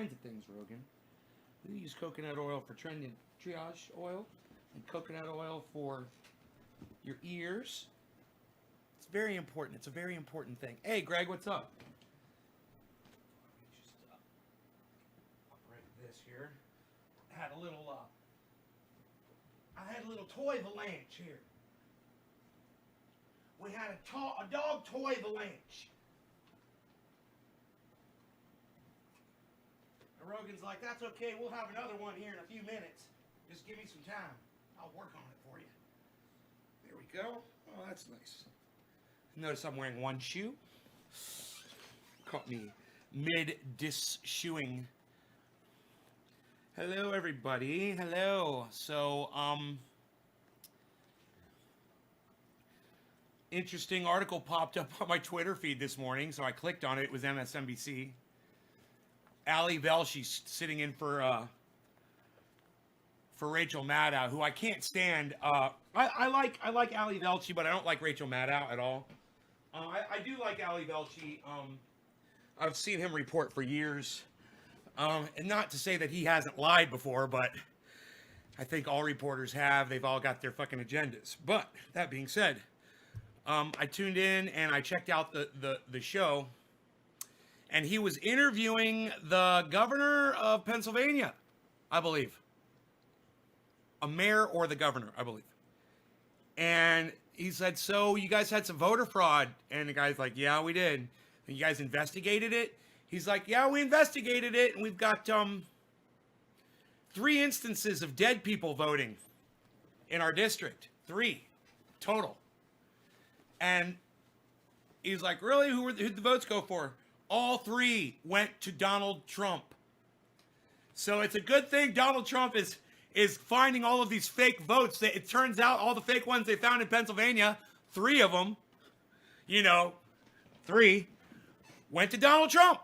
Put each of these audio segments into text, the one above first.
kinds of things, Rogan. We use coconut oil for triage oil, and coconut oil for your ears. It's very important. It's a very important thing. Hey, Greg, what's up? Just upright this here. I had a little toy avalanche here. We had a dog toy avalanche. And Rogan's like, that's okay. We'll have another one here in a few minutes. Just give me some time. I'll work on it for you. There we go. Oh, that's nice. Notice I'm wearing one shoe. Caught me mid-dis-shoeing. Hello, everybody. Hello. So, interesting article popped up on my Twitter feed this morning, so I clicked on it. It was MSNBC. Ali Velshi sitting in for Rachel Maddow, who I can't stand. I like Ali Velshi, but I don't like Rachel Maddow at all. I do like Ali Velshi. I've seen him report for years. And not to say that he hasn't lied before, but I think all reporters have. They've all got their fucking agendas. But that being said, I tuned in and I checked out the show, and he was interviewing the governor of Pennsylvania, I believe. A mayor or the governor, I believe. And he said, so you guys had some voter fraud? And the guy's like, yeah, we did. And you guys investigated it? He's like, yeah, we investigated it, and we've got 3 instances of dead people voting in our district. 3 total. And he's like, really? Who'd the votes go for? All 3 went to Donald Trump. So it's a good thing Donald Trump is finding all of these fake votes. It turns out all the fake ones they found in Pennsylvania, 3 of them, 3, went to Donald Trump.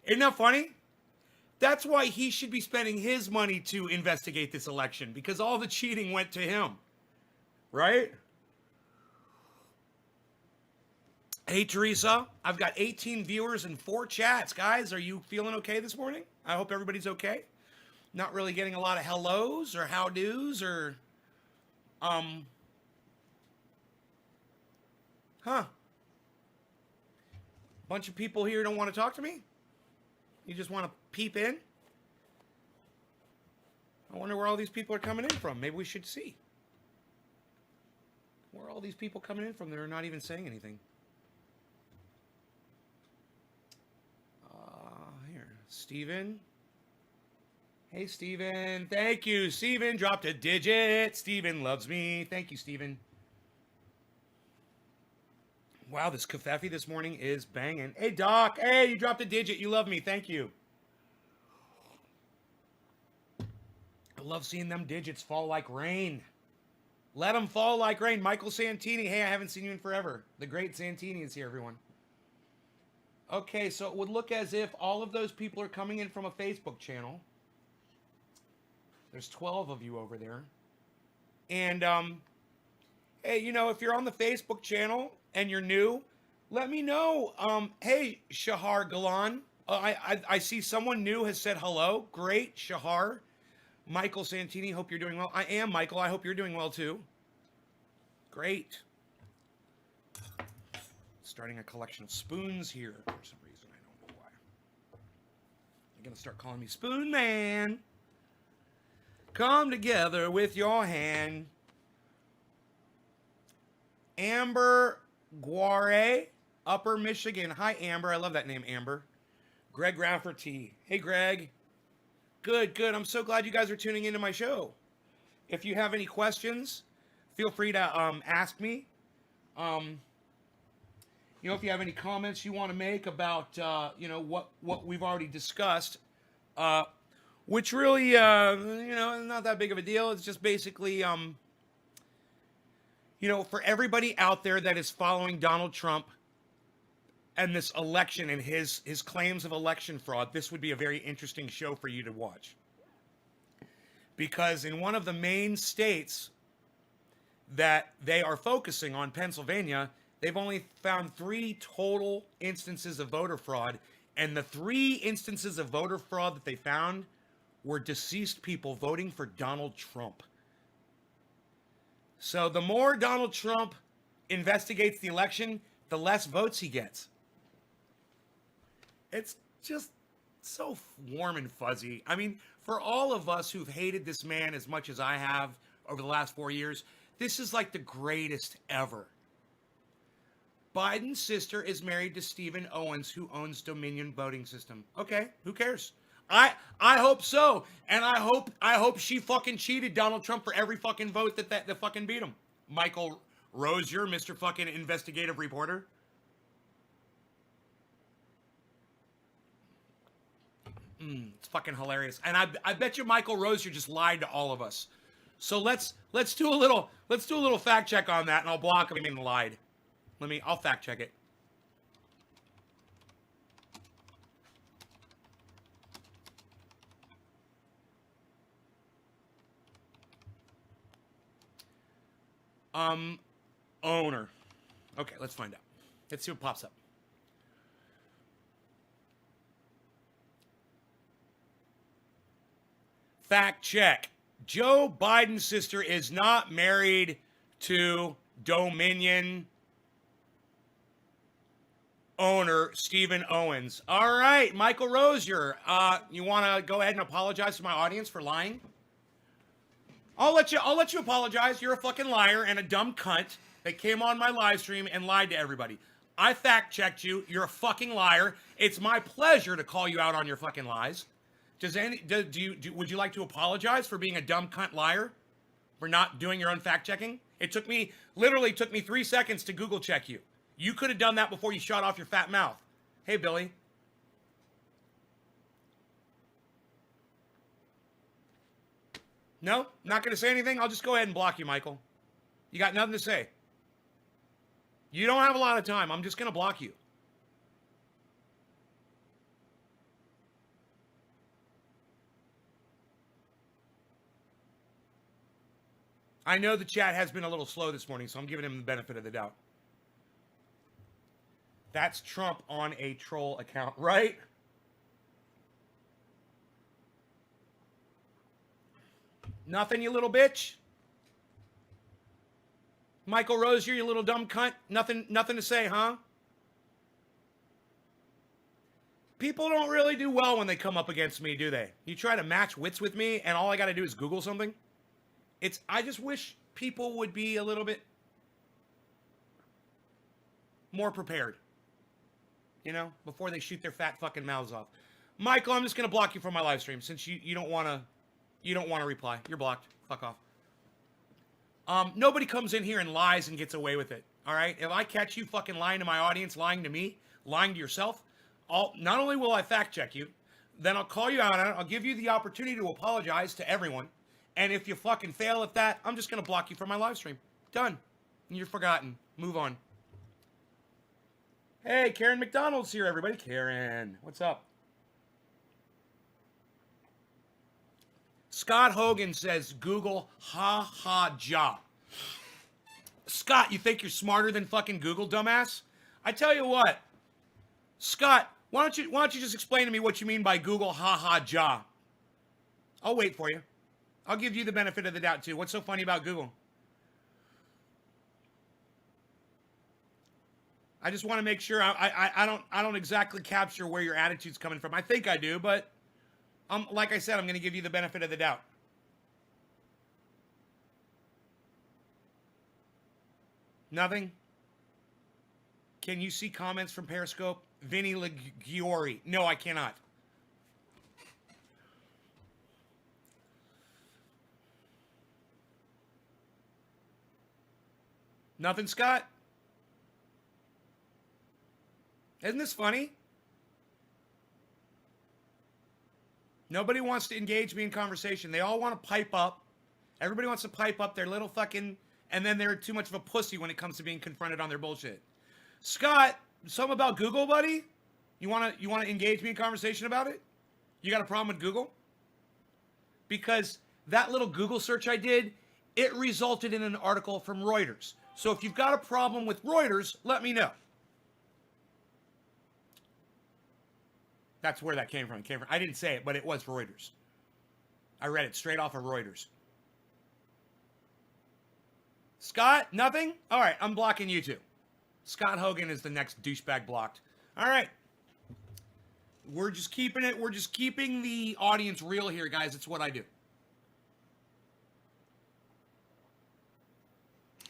Isn't that funny? That's why he should be spending his money to investigate this election, because all the cheating went to him. Right? Hey, Teresa, I've got 18 viewers and 4 chats. Guys, are you feeling okay this morning? I hope everybody's okay. Not really getting a lot of hellos or how-dos or, bunch of people here don't want to talk to me? You just want to peep in? I wonder where all these people are coming in from. Maybe we should see. Where are all these people coming in from that are not even saying anything? Here, Steven. Hey, Steven. Thank you. Steven dropped a digit. Steven loves me. Thank you, Steven. Wow, this kefefe this morning is banging. Hey, Doc. Hey, you dropped a digit. You love me. Thank you. I love seeing them digits fall like rain. Let them fall like rain. Michael Santini. Hey, I haven't seen you in forever. The great Santini is here, everyone. Okay, so it would look as if all of those people are coming in from a Facebook channel. There's 12 of you over there. And, hey, if you're on the Facebook channel and you're new, let me know. Hey, Shahar Galan. I see someone new has said hello. Great, Shahar. Michael Santini, hope you're doing well. I am, Michael. I hope you're doing well, too. Great. Starting a collection of spoons here for some reason. I don't know why. They're going to start calling me Spoon Man. Come together with your hand. Amber Guare, Upper Michigan. Hi, Amber. I love that name, Amber. Greg Rafferty. Hey, Greg. Good, good. I'm so glad you guys are tuning into my show. If you have any questions, feel free to ask me. If you have any comments you want to make about, what we've already discussed, which really, is not that big of a deal. It's just basically, for everybody out there that is following Donald Trump and this election and his claims of election fraud, this would be a very interesting show for you to watch. Because in one of the main states that they are focusing on, Pennsylvania, they've only found 3 total instances of voter fraud, And the 3 instances of voter fraud that they found were deceased people voting for Donald Trump. So the more Donald Trump investigates the election, the less votes he gets. It's just so warm and fuzzy. I mean, for all of us who've hated this man as much as I have over the last 4 years, this is like the greatest ever. Biden's sister is married to Stephen Owens, who owns Dominion Voting System. Okay, who cares? I hope so, and I hope she fucking cheated Donald Trump for every fucking vote that fucking beat him. Michael Rosier, Mr. fucking investigative reporter. It's fucking hilarious, and I bet you Michael Rosier just lied to all of us. So let's do a little fact check on that, and I'll block him and lied. I'll fact check it. Owner. Okay, let's find out. Let's see what pops up. Fact check. Joe Biden's sister is not married to Dominion owner Stephen Owens. All right, Michael Rosier, you want to go ahead and apologize to my audience for lying? I'll let you apologize. You're a fucking liar and a dumb cunt that came on my live stream and lied to everybody. I fact checked you. You're a fucking liar. It's my pleasure to call you out on your fucking lies. Would you like to apologize for being a dumb cunt liar? For not doing your own fact checking? It literally took me 3 seconds to Google check you. You could have done that before you shot off your fat mouth. Hey, Billy. No? Not going to say anything? I'll just go ahead and block you, Michael. You got nothing to say. You don't have a lot of time. I'm just going to block you. I know the chat has been a little slow this morning, so I'm giving him the benefit of the doubt. That's Trump on a troll account, right? Nothing, you little bitch. Michael Rosier, you little dumb cunt. Nothing to say, huh? People don't really do well when they come up against me, do they? You try to match wits with me, and all I got to do is Google something. I just wish people would be a little bit more prepared. You know, before they shoot their fat fucking mouths off. Michael, I'm just gonna block you from my live stream since you don't wanna reply. You're blocked. Fuck off. Nobody comes in here and lies and gets away with it. All right. If I catch you fucking lying to my audience, lying to me, lying to yourself, not only will I fact check you, then I'll call you out on it. I'll give you the opportunity to apologize to everyone. And if you fucking fail at that, I'm just gonna block you from my live stream. Done. And you're forgotten. Move on. Hey, Karen McDonald's here, everybody. Karen, what's up? Scott Hogan says, Google, ha ha ja. Scott, you think you're smarter than fucking Google, dumbass? I tell you what, Scott, why don't you just explain to me what you mean by Google, ha ha ja? I'll wait for you. I'll give you the benefit of the doubt too. What's so funny about Google? I just want to make sure I don't exactly capture where your attitude's coming from. I think I do, but like I said, I'm going to give you the benefit of the doubt. Nothing? Can you see comments from Periscope? Vinny Ligiori. No, I cannot. Nothing, Scott? Isn't this funny? Nobody wants to engage me in conversation. They all want to pipe up. Everybody wants to pipe up their little fucking... And then they're too much of a pussy when it comes to being confronted on their bullshit. Scott, something about Google, buddy? You want to engage me in conversation about it? You got a problem with Google? Because that little Google search I did, it resulted in an article from Reuters. So if you've got a problem with Reuters, let me know. That's where that came from. It came from. I didn't say it, but it was Reuters. I read it straight off of Reuters. Scott, nothing? All right, I'm blocking you too. Scott Hogan is the next douchebag blocked. All right. We're just keeping it. We're just keeping the audience real here, guys. It's what I do.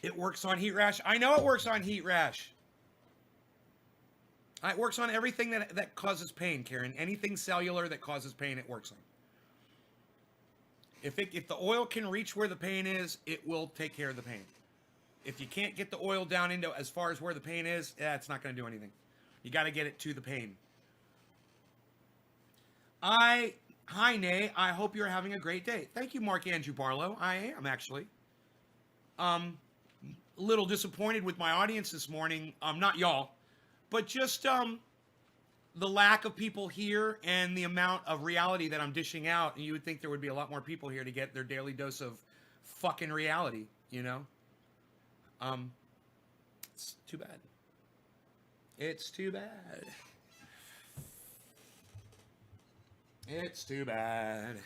It works on heat rash. I know it works on heat rash. It works on everything that causes pain, Karen. Anything cellular that causes pain, it works on. If the oil can reach where the pain is, it will take care of the pain. If you can't get the oil down into as far as where the pain is, it's not going to do anything. You got to get it to the pain. Hi, Nay. I hope you're having a great day. Thank you, Mark Andrew Barlow. I am actually. A little disappointed with my audience this morning. Not y'all, but just the lack of people here and the amount of reality that I'm dishing out. And you would think there would be a lot more people here to get their daily dose of fucking reality, you know? It's too bad. It's too bad. It's too bad.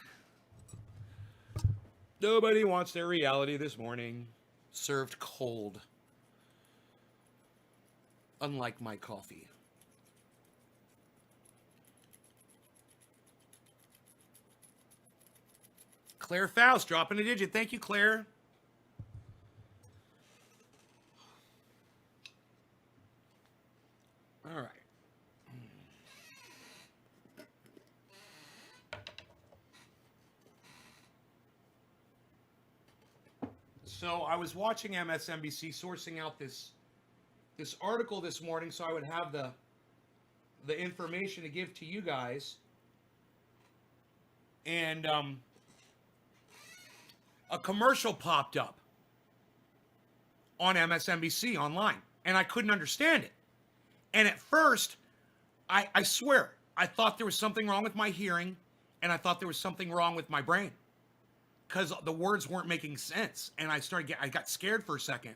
Nobody wants their reality this morning served cold. Unlike my coffee. Claire Faust dropping a digit. Thank you, Claire. All right. So I was watching MSNBC sourcing out this article this morning so I would have the information to give to you guys. And a commercial popped up on MSNBC online, and I couldn't understand it. And at first, I swear, I thought there was something wrong with my hearing, and I thought there was something wrong with my brain, because the words weren't making sense. And I got scared for a second,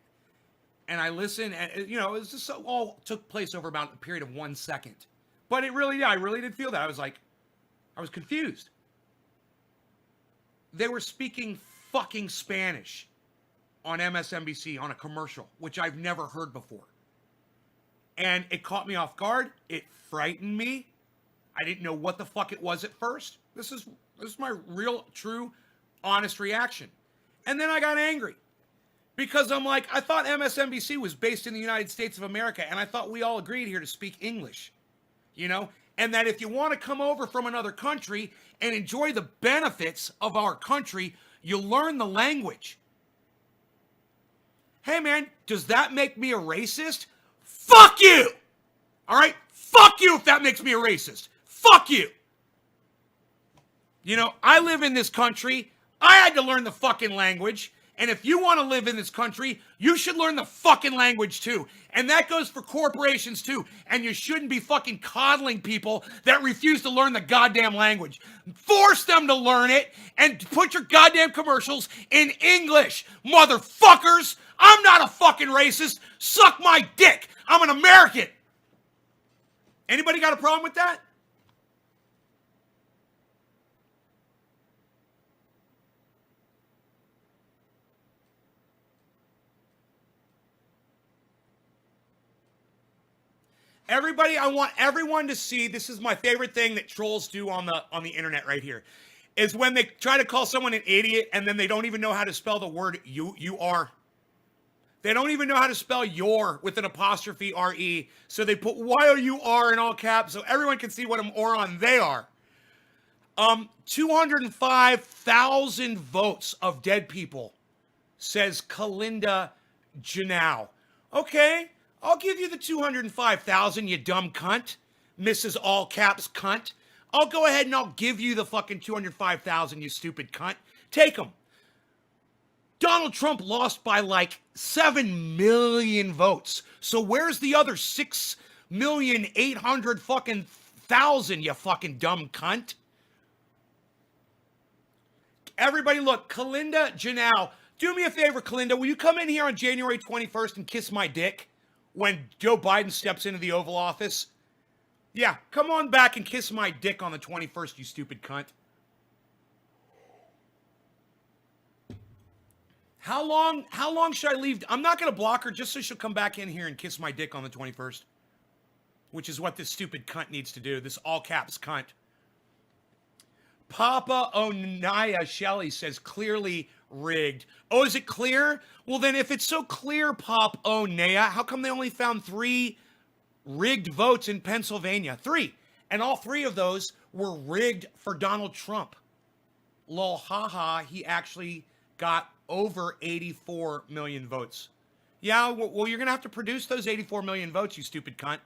and I listened, and it was just all took place over about a period of 1 second. But I really did feel that. I was confused. They were speaking fucking Spanish on MSNBC on a commercial, which I've never heard before. And it caught me off guard. It frightened me. I didn't know what the fuck it was at first. This is my real, true, honest reaction. And then I got angry. Because I'm like, I thought MSNBC was based in the United States of America, and I thought we all agreed here to speak English. And that if you want to come over from another country and enjoy the benefits of our country, you learn the language. Hey man, does that make me a racist? Fuck you! All right? Fuck you if that makes me a racist. Fuck you! I live in this country. I had to learn the fucking language. And if you want to live in this country, you should learn the fucking language too. And that goes for corporations too. And you shouldn't be fucking coddling people that refuse to learn the goddamn language. Force them to learn it and put your goddamn commercials in English. Motherfuckers, I'm not a fucking racist. Suck my dick. I'm an American. Anybody got a problem with that? Everybody, I want everyone to see, this is my favorite thing that trolls do on the internet right here, is when they try to call someone an idiot and then they don't even know how to spell the word you are. They don't even know how to spell your with an apostrophe R-E. So they put Y-O-U-R in all caps so everyone can see what a moron they are. 205,000 votes of dead people, says Kalinda Janau. Okay. I'll give you the 205,000, you dumb cunt. Mrs. All Caps cunt. I'll go ahead and I'll give you the fucking 205,000, you stupid cunt. Take them. Donald Trump lost by like 7 million votes. So where's the other 6,800,000 fucking thousand, you fucking dumb cunt? Everybody look, Kalinda Janau. Do me a favor, Kalinda. Will you come in here on January 21st and kiss my dick when Joe Biden steps into the Oval Office? Yeah, come on back and kiss my dick on the 21st, you stupid cunt. How long should I leave? I'm not going to block her just so she'll come back in here and kiss my dick on the 21st. Which is what this stupid cunt needs to do. This all caps cunt. Papa Onaya Shelley says clearly rigged. Oh, is it clear? Well, then if it's so clear, Pop Onaya, how come they only found 3 rigged votes in Pennsylvania? 3. And all 3 of those were rigged for Donald Trump. Lol, haha, he actually got over 84 million votes. Yeah, well, you're going to have to produce those 84 million votes, you stupid cunt.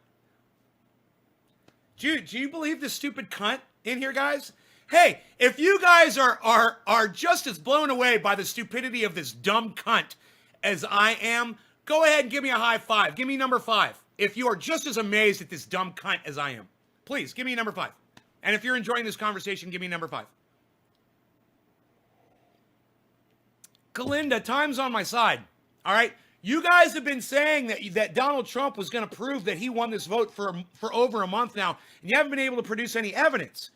Do you believe this stupid cunt in here, guys? Hey, if you guys are just as blown away by the stupidity of this dumb cunt as I am, go ahead and give me a high five. Give me number 5. If you are just as amazed at this dumb cunt as I am, please give me number 5. And if you're enjoying this conversation, give me number 5. Galinda, time's on my side. All right? You guys have been saying that Donald Trump was going to prove that he won this vote for over a month now, and you haven't been able to produce any evidence.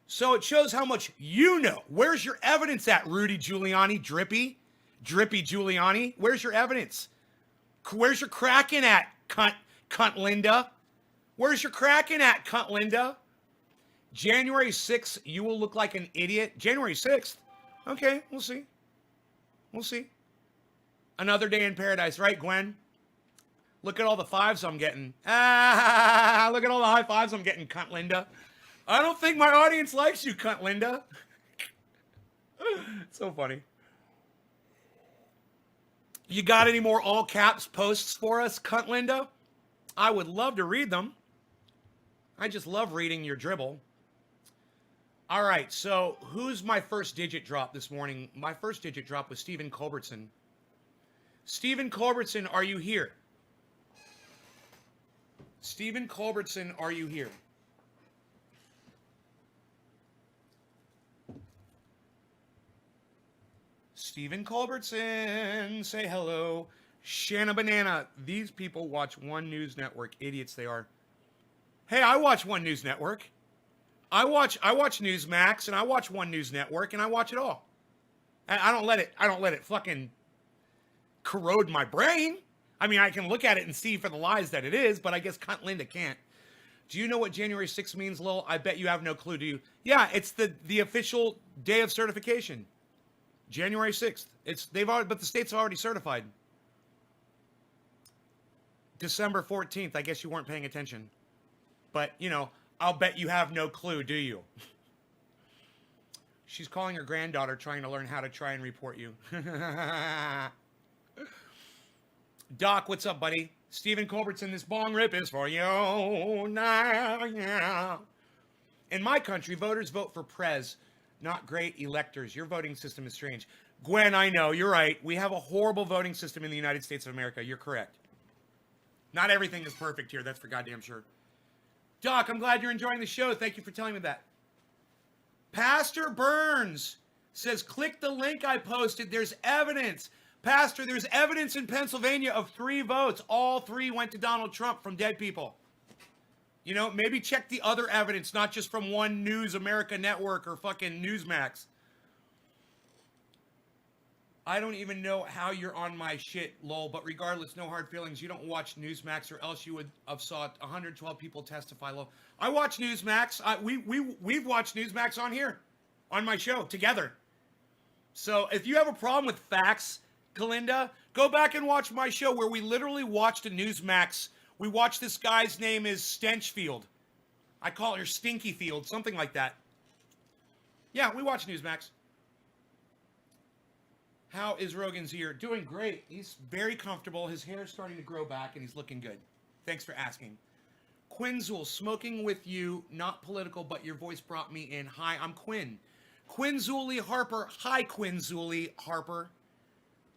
So it shows how much you know. Where's your evidence at, Rudy Giuliani? Drippy Giuliani? Where's your evidence? Where's your Kraken at, cunt Linda? Where's your Kraken at, cunt Linda? January 6th, you will look like an idiot. January 6th? Okay, we'll see. We'll see. Another day in paradise, right, Gwen? Look at all the 5s I'm getting. Look at all the high 5s I'm getting, cunt Linda. I don't think my audience likes you, cunt Linda. So funny. You got any more all caps posts for us, cunt Linda? I would love to read them. I just love reading your dribble. All right, so who's my first digit drop this morning? My first digit drop was Stephen Culbertson. Stephen Culbertson, are you here? Stephen Culbertson, are you here? Stephen Culbertson, say hello. Shanna Banana, these people watch One News Network. Idiots they are. Hey, I watch One News Network. I watch Newsmax, and I watch One News Network, and I watch it all. I don't let it fucking corrode my brain. I mean, I can look at it and see for the lies that it is, but I guess cunt Linda can't. Do you know what January 6th means, Lil? I bet you have no clue, do you? Yeah, it's the official day of certification. January 6th. But the states have already certified. December 14th. I guess you weren't paying attention. But, I'll bet you have no clue, do you? She's calling her granddaughter trying to learn how to try and report you. Doc, what's up, buddy? Stephen Culbertson, this bong rip is for you. In my country, voters vote for prez, not great electors. Your voting system is strange. Gwen, I know, you're right. We have a horrible voting system in the United States of America. You're correct. Not everything is perfect here, that's for goddamn sure. Doc, I'm glad you're enjoying the show. Thank you for telling me that. Pastor Burns says, click the link I posted. There's evidence. Pastor, there's evidence in Pennsylvania of 3 votes. All 3 went to Donald Trump from dead people. Maybe check the other evidence, not just from One News America Network or fucking Newsmax. I don't even know how you're on my shit, lol, but regardless, no hard feelings. You don't watch Newsmax or else you would have saw 112 people testify, lol. I watch Newsmax. We've watched Newsmax on here, on my show, together. So if you have a problem with facts, Galinda, go back and watch my show where we literally watched a Newsmax. We watched this guy's name is Stenchfield. I call her Stinkyfield, something like that. Yeah, we watched Newsmax. How is Rogan's ear? Doing great. He's very comfortable. His hair is starting to grow back, and he's looking good. Thanks for asking. Quinzul, smoking with you, not political, but your voice brought me in. Hi, I'm Quinn. Quinzuli Harper. Hi, Quinzuli Harper.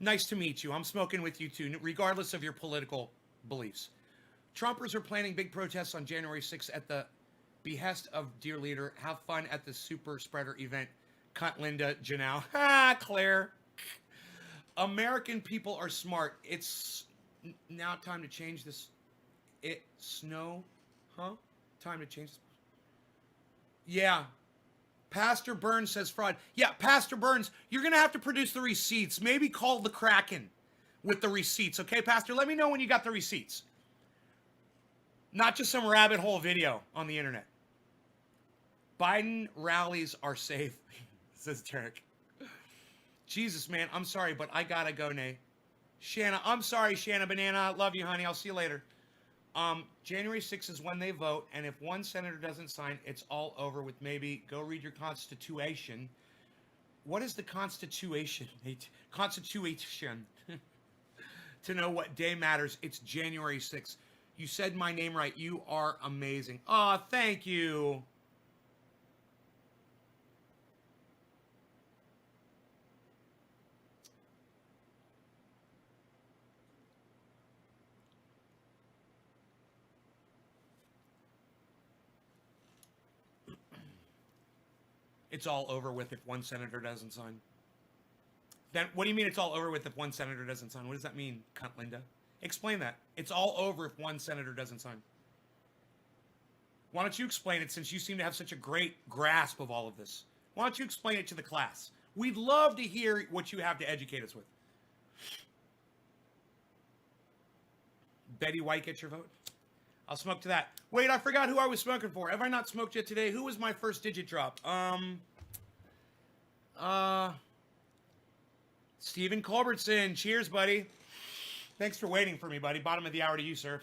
Nice to meet you. I'm smoking with you, too, regardless of your political beliefs. Trumpers are planning big protests on January 6th at the behest of Dear Leader. Have fun at the super spreader event. Cunt Linda Janelle. Ha, Claire. American people are smart. It's now time to change this. Snow, huh? Time to change. Yeah. Pastor Burns says fraud. Yeah, Pastor Burns, you're going to have to produce the receipts. Maybe call the Kraken with the receipts. Okay, Pastor? Let me know when you got the receipts. Not just some rabbit hole video on the internet. Biden rallies are safe, says Tarek. Jesus, man, I'm sorry, but I gotta go, Nay. Shanna, I'm sorry, Shanna Banana. Love you, honey. I'll see you later. January 6th is when they vote, and if one senator doesn't sign, it's all over with. Maybe go read your Constitution. What is the Constitution? Constitution. To know what day matters, it's January 6th. You said my name right. You are amazing. Oh, thank you. It's all over with if one senator doesn't sign. Then what do you mean it's all over with if one senator doesn't sign? What does that mean, cunt Linda? Explain that. It's all over if one senator doesn't sign. Why don't you explain it, since you seem to have such a great grasp of all of this? Why don't you explain it to the class? We'd love to hear what you have to educate us with. Betty White gets your vote? I'll smoke to that. Wait, I forgot who I was smoking for. Have I not smoked yet today? Who was my first digit drop? Stephen Culbertson. Cheers, buddy. Thanks for waiting for me, buddy. Bottom of the hour to you, sir.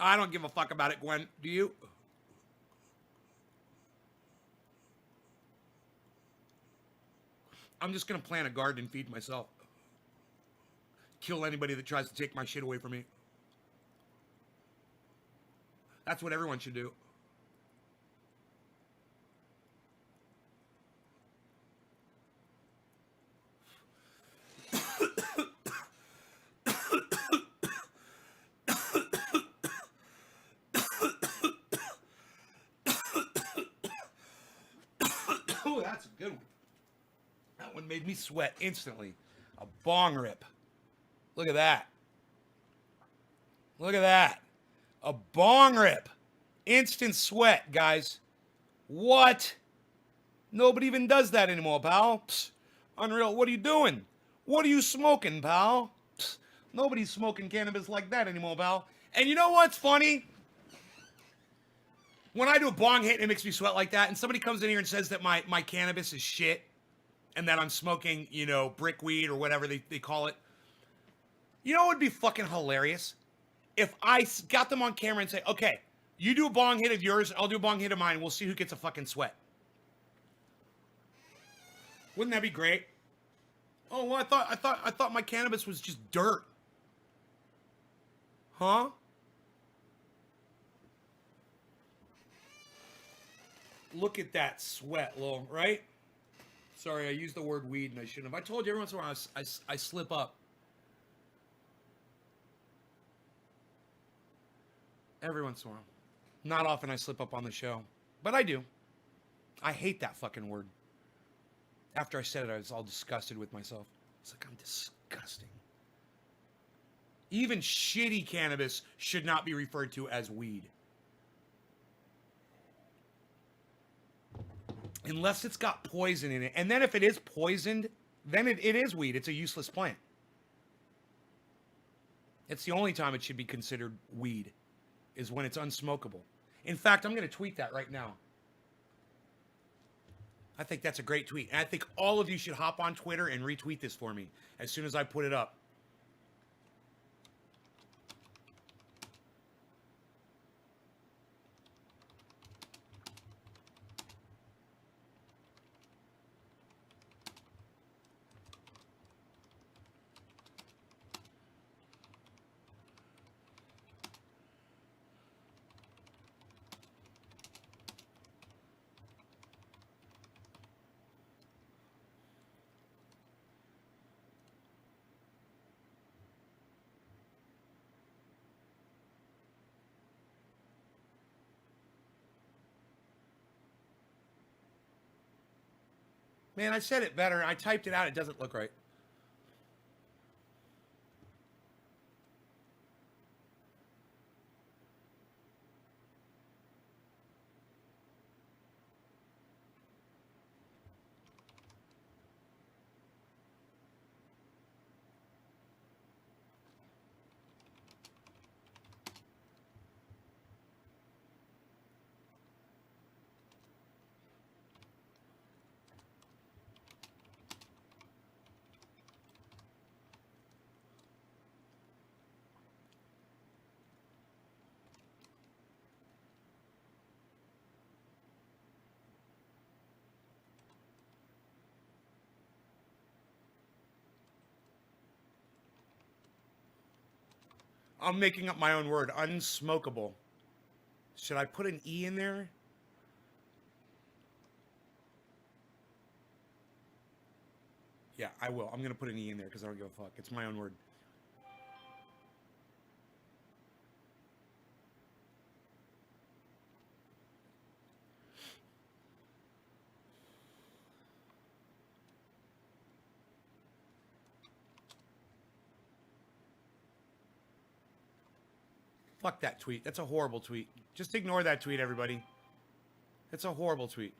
I don't give a fuck about it, Gwen. Do you? I'm just going to plant a garden and feed myself. Kill anybody that tries to take my shit away from me. That's what everyone should do. Oh, that's a good one. That one made me sweat instantly. A bong rip. Look at that. Look at that. A bong rip. Instant sweat, guys. What? Nobody even does that anymore, pal. Psst. Unreal. What are you doing? What are you smoking, pal? Psst. Nobody's smoking cannabis like that anymore, pal. And you know what's funny? When I do a bong hit and it makes me sweat like that, and somebody comes in here and says that my cannabis is shit, and that I'm smoking, you know, brick weed or whatever they call it. You know what would be fucking hilarious? If I got them on camera and say, okay, you do a bong hit of yours, I'll do a bong hit of mine, we'll see who gets a fucking sweat. Wouldn't that be great? Oh, well, I thought my cannabis was just dirt. Huh? Look at that sweat, Lil, right? Sorry, I used the word weed and I shouldn't have. I told you every once in a while I slip up. Every once in a while. Not often I slip up on the show, but I do. I hate that fucking word. After I said it, I was all disgusted with myself. It's like, I'm disgusting. Even shitty cannabis should not be referred to as weed. Unless it's got poison in it. And then if it is poisoned, then it is weed. It's a useless plant. It's the only time it should be considered weed, is when it's unsmokable. In fact, I'm going to tweet that right now. I think that's a great tweet. And I think all of you should hop on Twitter and retweet this for me as soon as I put it up. Man, I said it better. I typed it out. It doesn't look right. I'm making up my own word. Unsmokable. Should I put an E in there? Yeah, I will. I'm going to put an E in there because I don't give a fuck. It's my own word. Fuck that tweet. That's a horrible tweet. Just ignore that tweet, everybody. It's a horrible tweet.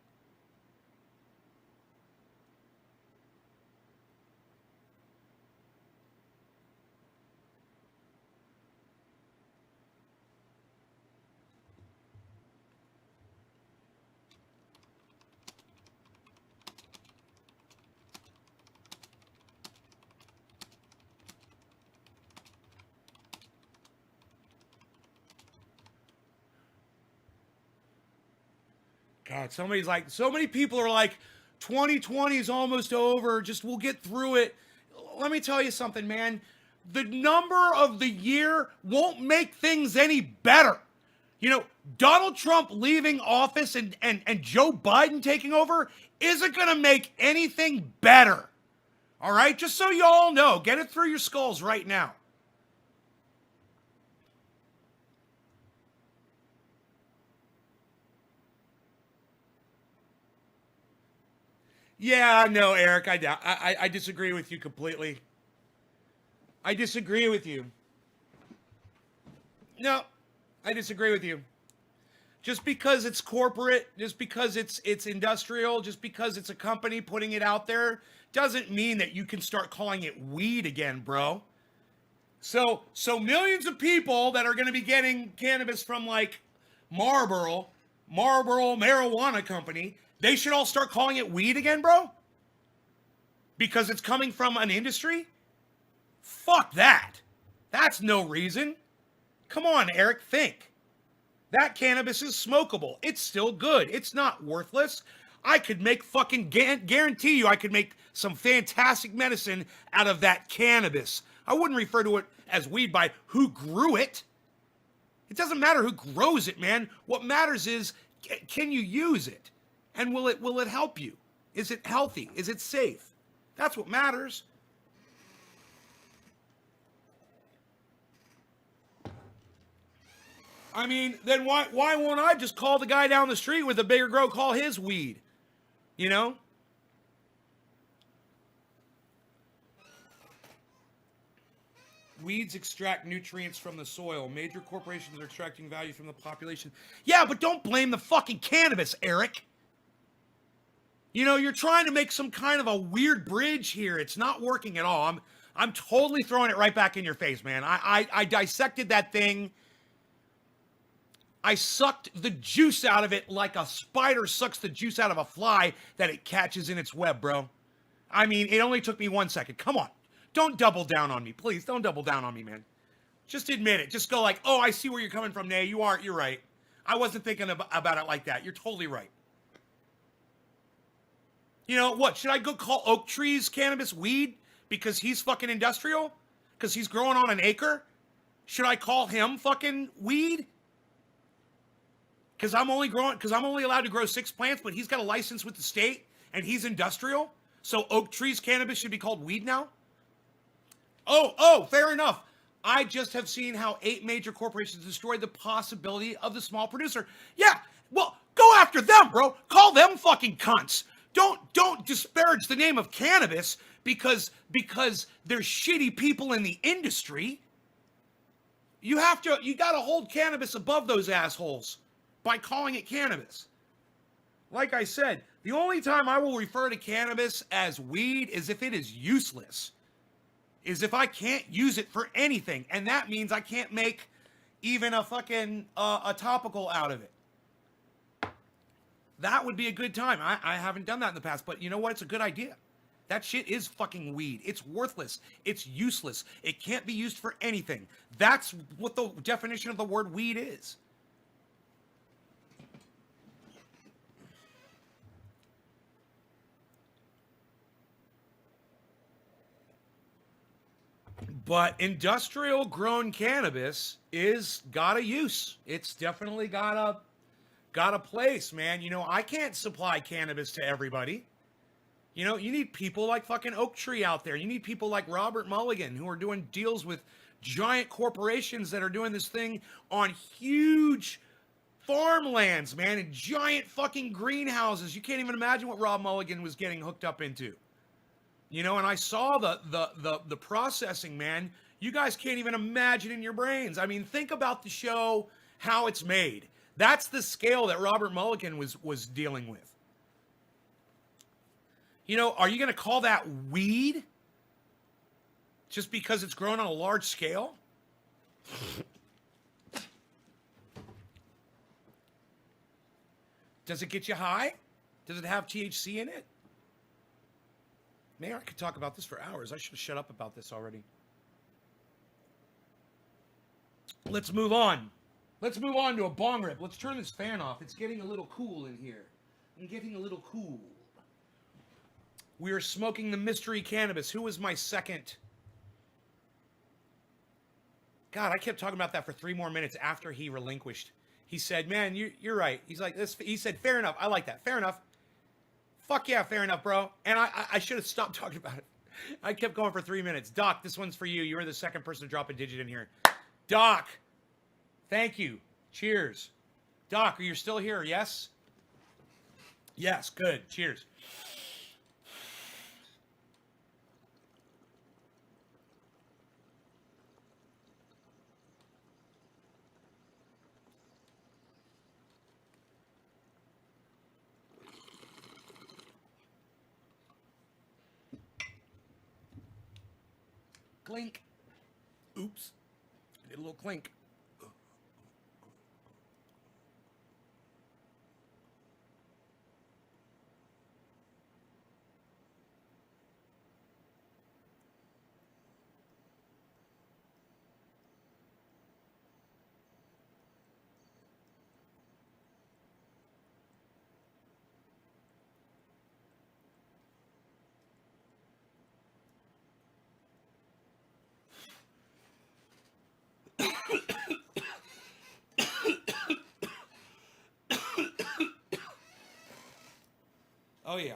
God, somebody's like, so many people are like, 2020 is almost over. Just we'll get through it. Let me tell you something, man. The number of the year won't make things any better. You know, Donald Trump leaving office and Joe Biden taking over isn't going to make anything better. All right? Just so you all know, get it through your skulls right now. Yeah, no, Eric, I disagree with you completely. I disagree with you. No, I disagree with you. Just because it's corporate, just because it's industrial, just because it's a company putting it out there, doesn't mean that you can start calling it weed again, bro. So millions of people that are going to be getting cannabis from like Marlboro Marijuana Company, they should all start calling it weed again, bro? Because it's coming from an industry? Fuck that. That's no reason. Come on, Eric, think. That cannabis is smokable. It's still good. It's not worthless. I could make fucking guarantee you I could make some fantastic medicine out of that cannabis. I wouldn't refer to it as weed by who grew it. It doesn't matter who grows it, man. What matters is, can you use it? And will it help you? Is it healthy? Is it safe? That's what matters. I mean, then why won't I just call the guy down the street with a bigger grow, call his weed? You know? Weeds extract nutrients from the soil. Major corporations are extracting value from the population. Yeah, but don't blame the fucking cannabis, Eric. You know, you're trying to make some kind of a weird bridge here. It's not working at all. I'm totally throwing it right back in your face, man. I dissected that thing. I sucked the juice out of it like a spider sucks the juice out of a fly that it catches in its web, bro. I mean, it only took me 1 second. Come on. Don't double down on me. Please, don't double down on me, man. Just admit it. Just go like, oh, I see where you're coming from, Nay. You're right. I wasn't thinking about it like that. You're totally right. You know, what? Should I go call Oak Tree's cannabis weed because he's fucking industrial? Because he's growing on an acre? Should I call him fucking weed? Because I'm only allowed to grow 6 plants, but he's got a license with the state and he's industrial. So Oak Tree's cannabis should be called weed now? Oh, fair enough. I just have seen how 8 major corporations destroyed the possibility of the small producer. Yeah, well, go after them, bro. Call them fucking cunts. Don't disparage the name of cannabis because there's shitty people in the industry. You got to hold cannabis above those assholes by calling it cannabis. Like I said, the only time I will refer to cannabis as weed is if it is useless. Is if I can't use it for anything, and that means I can't make even a fucking a topical out of it. That would be a good time. I haven't done that in the past, but you know what? It's a good idea. That shit is fucking weed. It's worthless. It's useless. It can't be used for anything. That's what the definition of the word weed is. But industrial grown cannabis is got a use. It's definitely got a place, man. You know, I can't supply cannabis to everybody. You know, you need people like fucking Oak Tree out there. You need people like Robert Mulligan who are doing deals with giant corporations that are doing this thing on huge farmlands, man, and giant fucking greenhouses. You can't even imagine what Rob Mulligan was getting hooked up into. You know, and I saw the processing, man. You guys can't even imagine in your brains. I mean, think about the show, how it's made. That's the scale that Robert Mulligan was dealing with. You know, are you going to call that weed just because it's grown on a large scale? Does it get you high? Does it have THC in it? Man, I could talk about this for hours. I should have shut up about this already. Let's move on. Let's move on to a bong rip. Let's turn this fan off. It's getting a little cool in here. I'm getting a little cool. We are smoking the mystery cannabis. Who was my second? God, I kept talking about that for 3 more minutes after he relinquished. He said, man, you're right. He's like, this. He said, fair enough. I like that. Fair enough. Fuck yeah, fair enough, bro. And I should have stopped talking about it. I kept going for 3 minutes. Doc, this one's for you. You were the second person to drop a digit in here. Doc, thank you. Cheers. Doc, are you still here? Yes? Yes, good. Cheers. Clink. Oops. I did a little clink. Oh, yeah.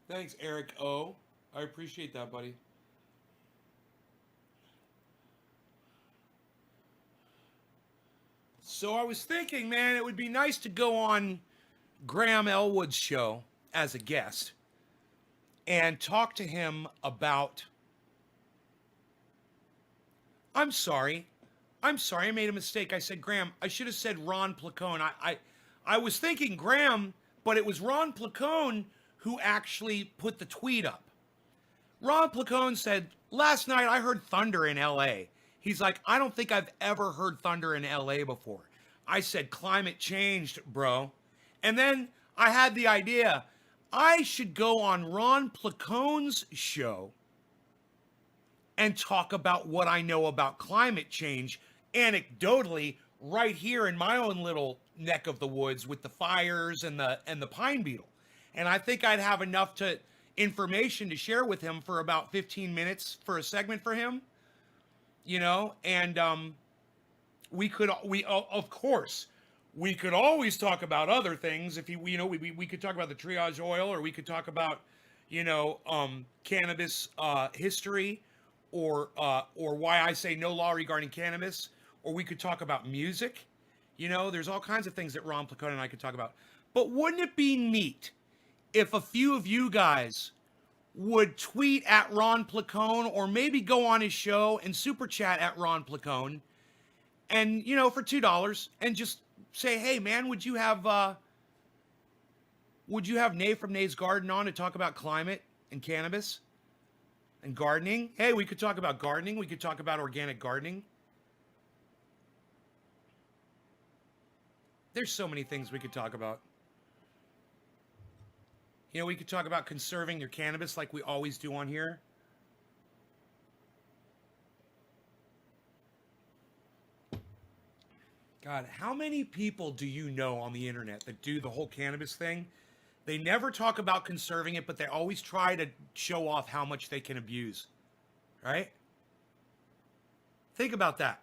Thanks, Eric O. I appreciate that, buddy. So I was thinking, man, it would be nice to go on Graham Elwood's show as a guest and talk to him about. I'm sorry. I made a mistake. I said Graham. I should have said Ron Placone. I was thinking Graham, but it was Ron Placone who actually put the tweet up. Ron Placone said, last night I heard thunder in LA. He's like, I don't think I've ever heard thunder in LA before. I said, climate changed, bro. And then I had the idea, I should go on Ron Placone's show and talk about what I know about climate change, anecdotally, right here in my own little neck of the woods with the fires and the pine beetle. And I think I'd have enough to information to share with him for about 15 minutes for a segment for him, you know, and we of course we could always talk about other things if you know we could talk about the triage oil, or we could talk about, you know, cannabis history, or why I say no law regarding cannabis, or we could talk about music. You know, there's all kinds of things that Ron Placone and I could talk about. But wouldn't it be neat if a few of you guys would tweet at Ron Placone, or maybe go on his show and super chat at Ron Placone, and, you know, for $2, and just say, hey man, would you have Nay from Nay's Garden on to talk about climate and cannabis and gardening? Hey, we could talk about gardening. We could talk about organic gardening. There's so many things we could talk about. You know, we could talk about conserving your cannabis like we always do on here. God, how many people do you know on the internet that do the whole cannabis thing? They never talk about conserving it, but they always try to show off how much they can abuse. Right? Think about that.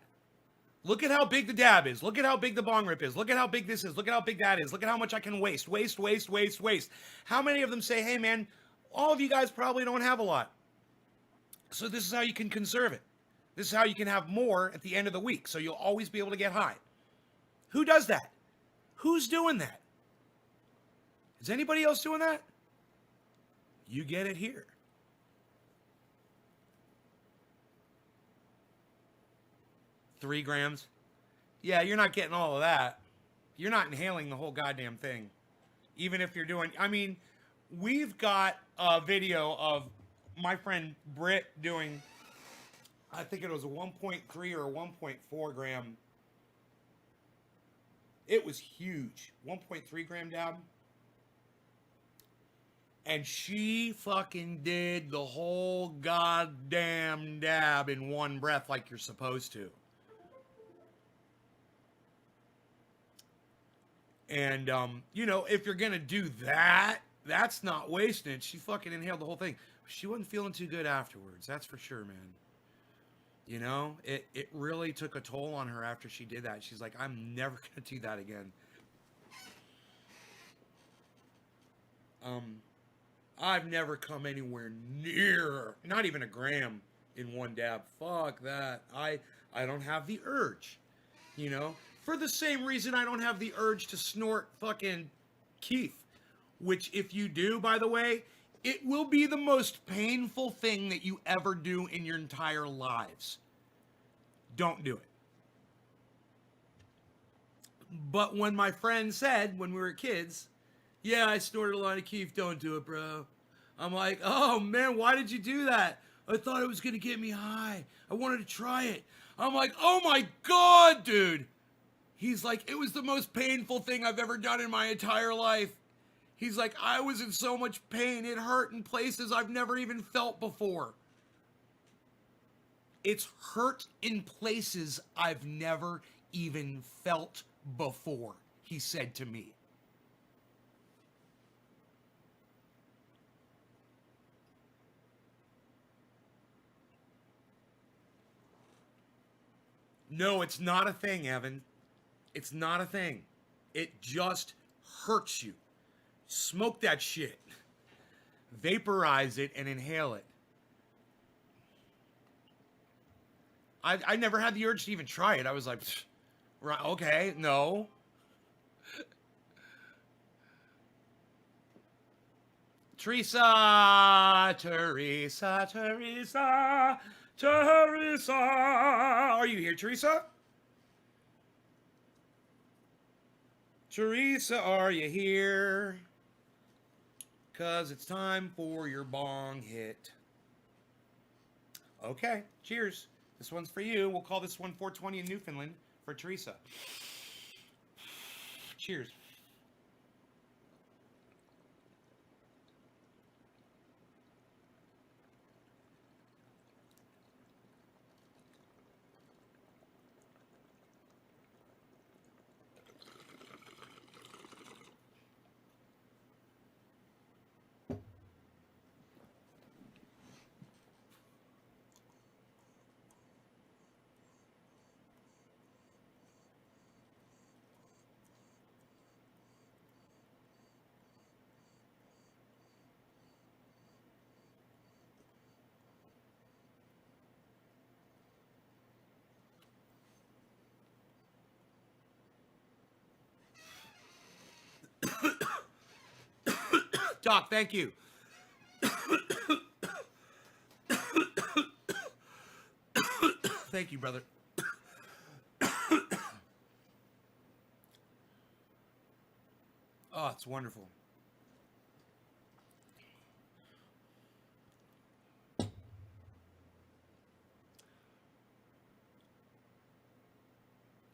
Look at how big the dab is. Look at how big the bong rip is. Look at how big this is. Look at how big that is. Look at how much I can waste. Waste. How many of them say, hey man, all of you guys probably don't have a lot, so this is how you can conserve it. This is how you can have more at the end of the week, so you'll always be able to get high. Who does that? Who's doing that? Is anybody else doing that? You get it here. Three grams? Yeah, you're not getting all of that. You're not inhaling the whole goddamn thing. Even if you're doing, I mean, we've got a video of my friend Britt doing, I think it was a 1.3 or a 1.4 gram. It was huge. 1.3 gram dab. And she fucking did the whole goddamn dab in one breath like you're supposed to. And, you know, if you're going to do that, that's not wasting it. She fucking inhaled the whole thing. She wasn't feeling too good afterwards. That's for sure, man. You know, it really took a toll on her after she did that. She's like, I'm never going to do that again. I've never come anywhere near, not even a gram in one dab. Fuck that. I don't have the urge, you know? For the same reason I don't have the urge to snort fucking Keith. Which, if you do, by the way, it will be the most painful thing that you ever do in your entire lives. Don't do it. But when my friend said, when we were kids, yeah, I snorted a lot of Keith, don't do it, bro. I'm like, oh man, why did you do that? I thought it was going to get me high. I wanted to try it. I'm like, oh my God, dude. He's like, it was the most painful thing I've ever done in my entire life. He's like, I was in so much pain. It hurt in places I've never even felt before. It's hurt in places I've never even felt before, he said to me. No, it's not a thing, Evan. It's not a thing. It just hurts you. Smoke that shit. Vaporize it and inhale it. I never had the urge to even try it. I was like, right, okay, no. Teresa. Are you here, Teresa? Teresa, are you here? 'Cause it's time for your bong hit. Okay, cheers. This one's for you. We'll call this one 420 in Newfoundland for Teresa. Cheers. Doc, thank you. Thank you, brother. Oh, it's wonderful.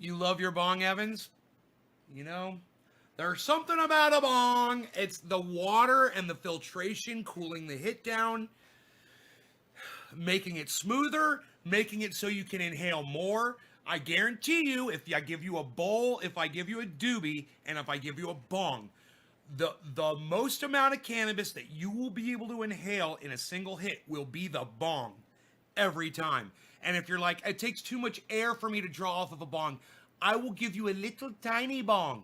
You love your bong, Evans? You know, there's something about a bong. It's the water and the filtration cooling the hit down, making it smoother, making it so you can inhale more. I guarantee you, if I give you a bowl, if I give you a doobie, and if I give you a bong, the most amount of cannabis that you will be able to inhale in a single hit will be the bong every time. And if you're like, it takes too much air for me to draw off of a bong, I will give you a little tiny bong.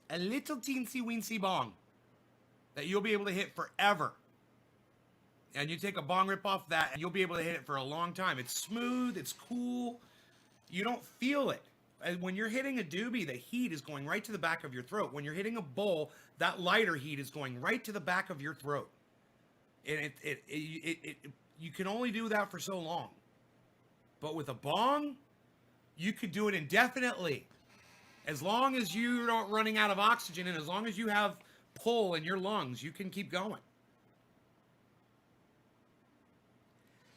A little teensy weensy bong that you'll be able to hit forever. And you take a bong rip off that and you'll be able to hit it for a long time. It's smooth, it's cool. You don't feel it. And when you're hitting a doobie, the heat is going right to the back of your throat. When you're hitting a bowl, that lighter heat is going right to the back of your throat. And you can only do that for so long. But with a bong, you could do it indefinitely. As long as you're not running out of oxygen and as long as you have pull in your lungs, you can keep going.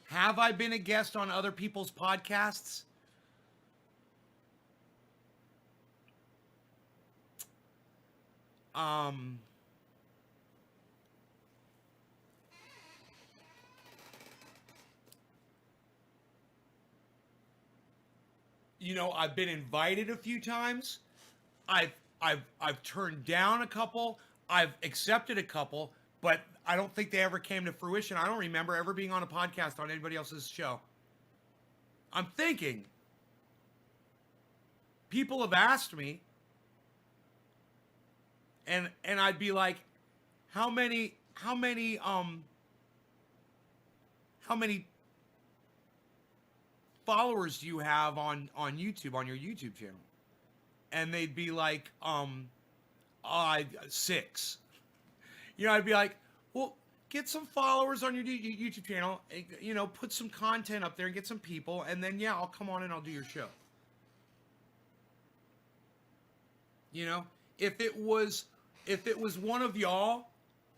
Have I been a guest on other people's podcasts? You know, I've been invited a few times. I've turned down a couple. I've accepted a couple, but I don't think they ever came to fruition. I don't remember ever being on a podcast on anybody else's show. I'm thinking people have asked me, and I'd be like, how many followers do you have on YouTube, on your YouTube channel? And they'd be like, 6. You know, I'd be like, well, get some followers on your YouTube channel, you know, put some content up there and get some people, and then, yeah, I'll come on and I'll do your show. You know, if it was one of y'all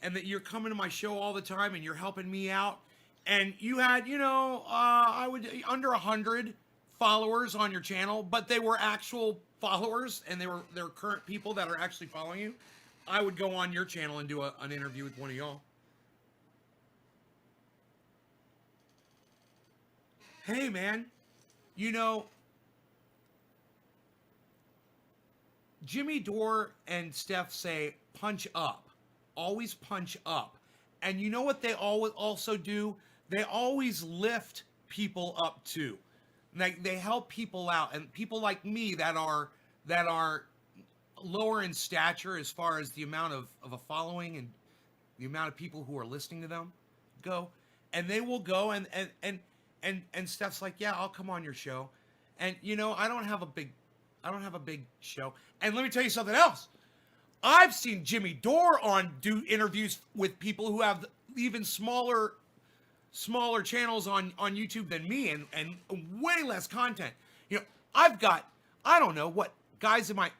and that you're coming to my show all the time and you're helping me out, and you had, you know, I would under 100 followers on your channel, but they were actual followers and they're current people that are actually following you, I would go on your channel and do an interview with one of y'all. Hey, man, you know, Jimmy Dore and Steph say punch up, always punch up. And you know what they always also do? They always lift people up too. Like they help people out, and people like me that are lower in stature as far as the amount of a following and the amount of people who are listening to them go, and they will go and Steph's like, yeah, I'll come on your show. And you know, I don't have a big show. And let me tell you something else. I've seen Jimmy Dore do interviews with people who have even smaller channels on YouTube than me and way less content. You know, I've got, I don't know what guys in my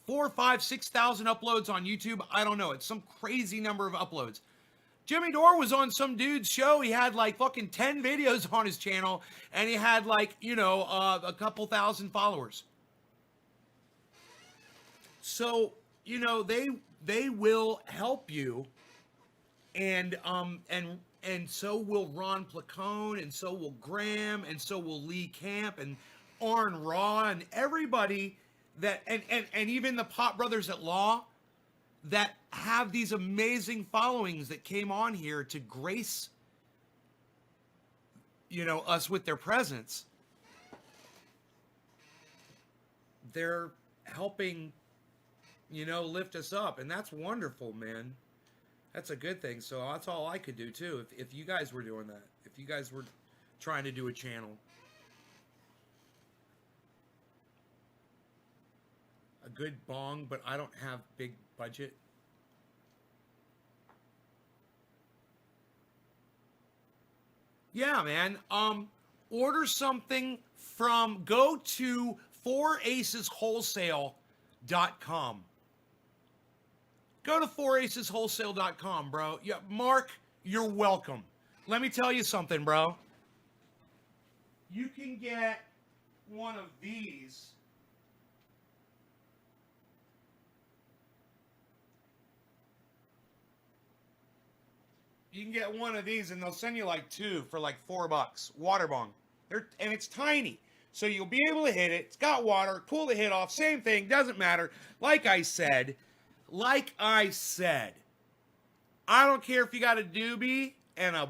4, 5, 6,000 uploads on YouTube. I don't know. It's some crazy number of uploads. Jimmy Dore was on some dude's show. He had like fucking 10 videos on his channel and he had like, you know, a couple thousand followers. So, you know, they will help you, and so will Ron Placone, and so will Graham, and so will Lee Camp, and Arn Raw, and everybody that, and even the Pot Brothers at Law that have these amazing followings that came on here to grace, you know, us with their presence. They're helping, you know, lift us up, and that's wonderful, man. That's a good thing. So that's all I could do too. If you guys were doing that, if you guys were trying to do a channel, a good bong, but I don't have big budget. Yeah, man. Order something from go to 4aceswholesale.com. Go to 4aceswholesale.com, bro. Yeah, Mark, you're welcome. Let me tell you something, bro. You can get one of these. You can get one of these and they'll send you like two for like $4. Water bong. And it's tiny. So you'll be able to hit it. It's got water, cool to hit off, same thing, doesn't matter. Like I said, I don't care if you got a doobie and a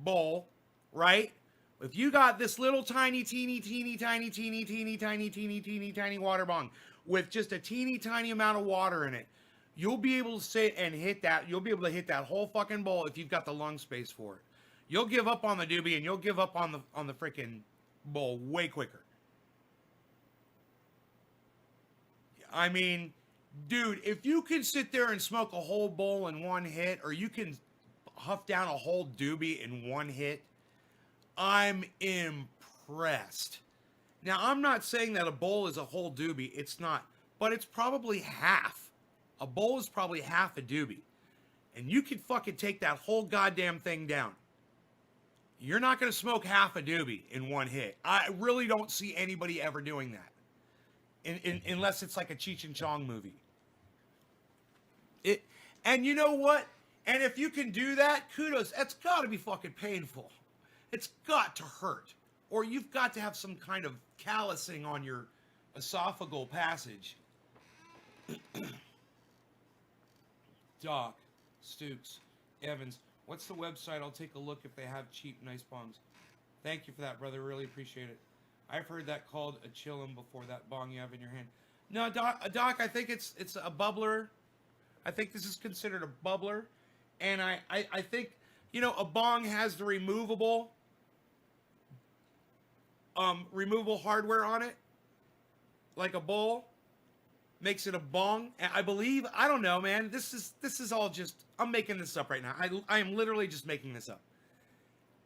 bowl, right? If you got this little tiny, tiny water bong with just a teeny tiny amount of water in it, you'll be able to sit and hit that. You'll be able to hit that whole fucking bowl if you've got the lung space for it. You'll give up on the doobie and you'll give up on the freaking bowl way quicker. I mean, dude, if you can sit there and smoke a whole bowl in one hit, or you can huff down a whole doobie in one hit, I'm impressed. Now, I'm not saying that a bowl is a whole doobie. It's not. But it's probably half. A bowl is probably half a doobie. And you can fucking take that whole goddamn thing down. You're not going to smoke half a doobie in one hit. I really don't see anybody ever doing that. Unless it's like a Cheech and Chong movie. And you know what? And if you can do that, kudos. That's got to be fucking painful. It's got to hurt. Or you've got to have some kind of callousing on your esophageal passage. Doc, Stooks, Evans, what's the website? I'll take a look if they have cheap, nice bongs. Thank you for that, brother. Really appreciate it. I've heard that called a chillum before, that bong you have in your hand. No, Doc, I think it's a bubbler. I think this is considered a bubbler. And I think, a bong has the removable hardware on it, like a bowl. Makes it a bong. I believe, I don't know, man. This is all just, I'm making this up right now. I am literally just making this up.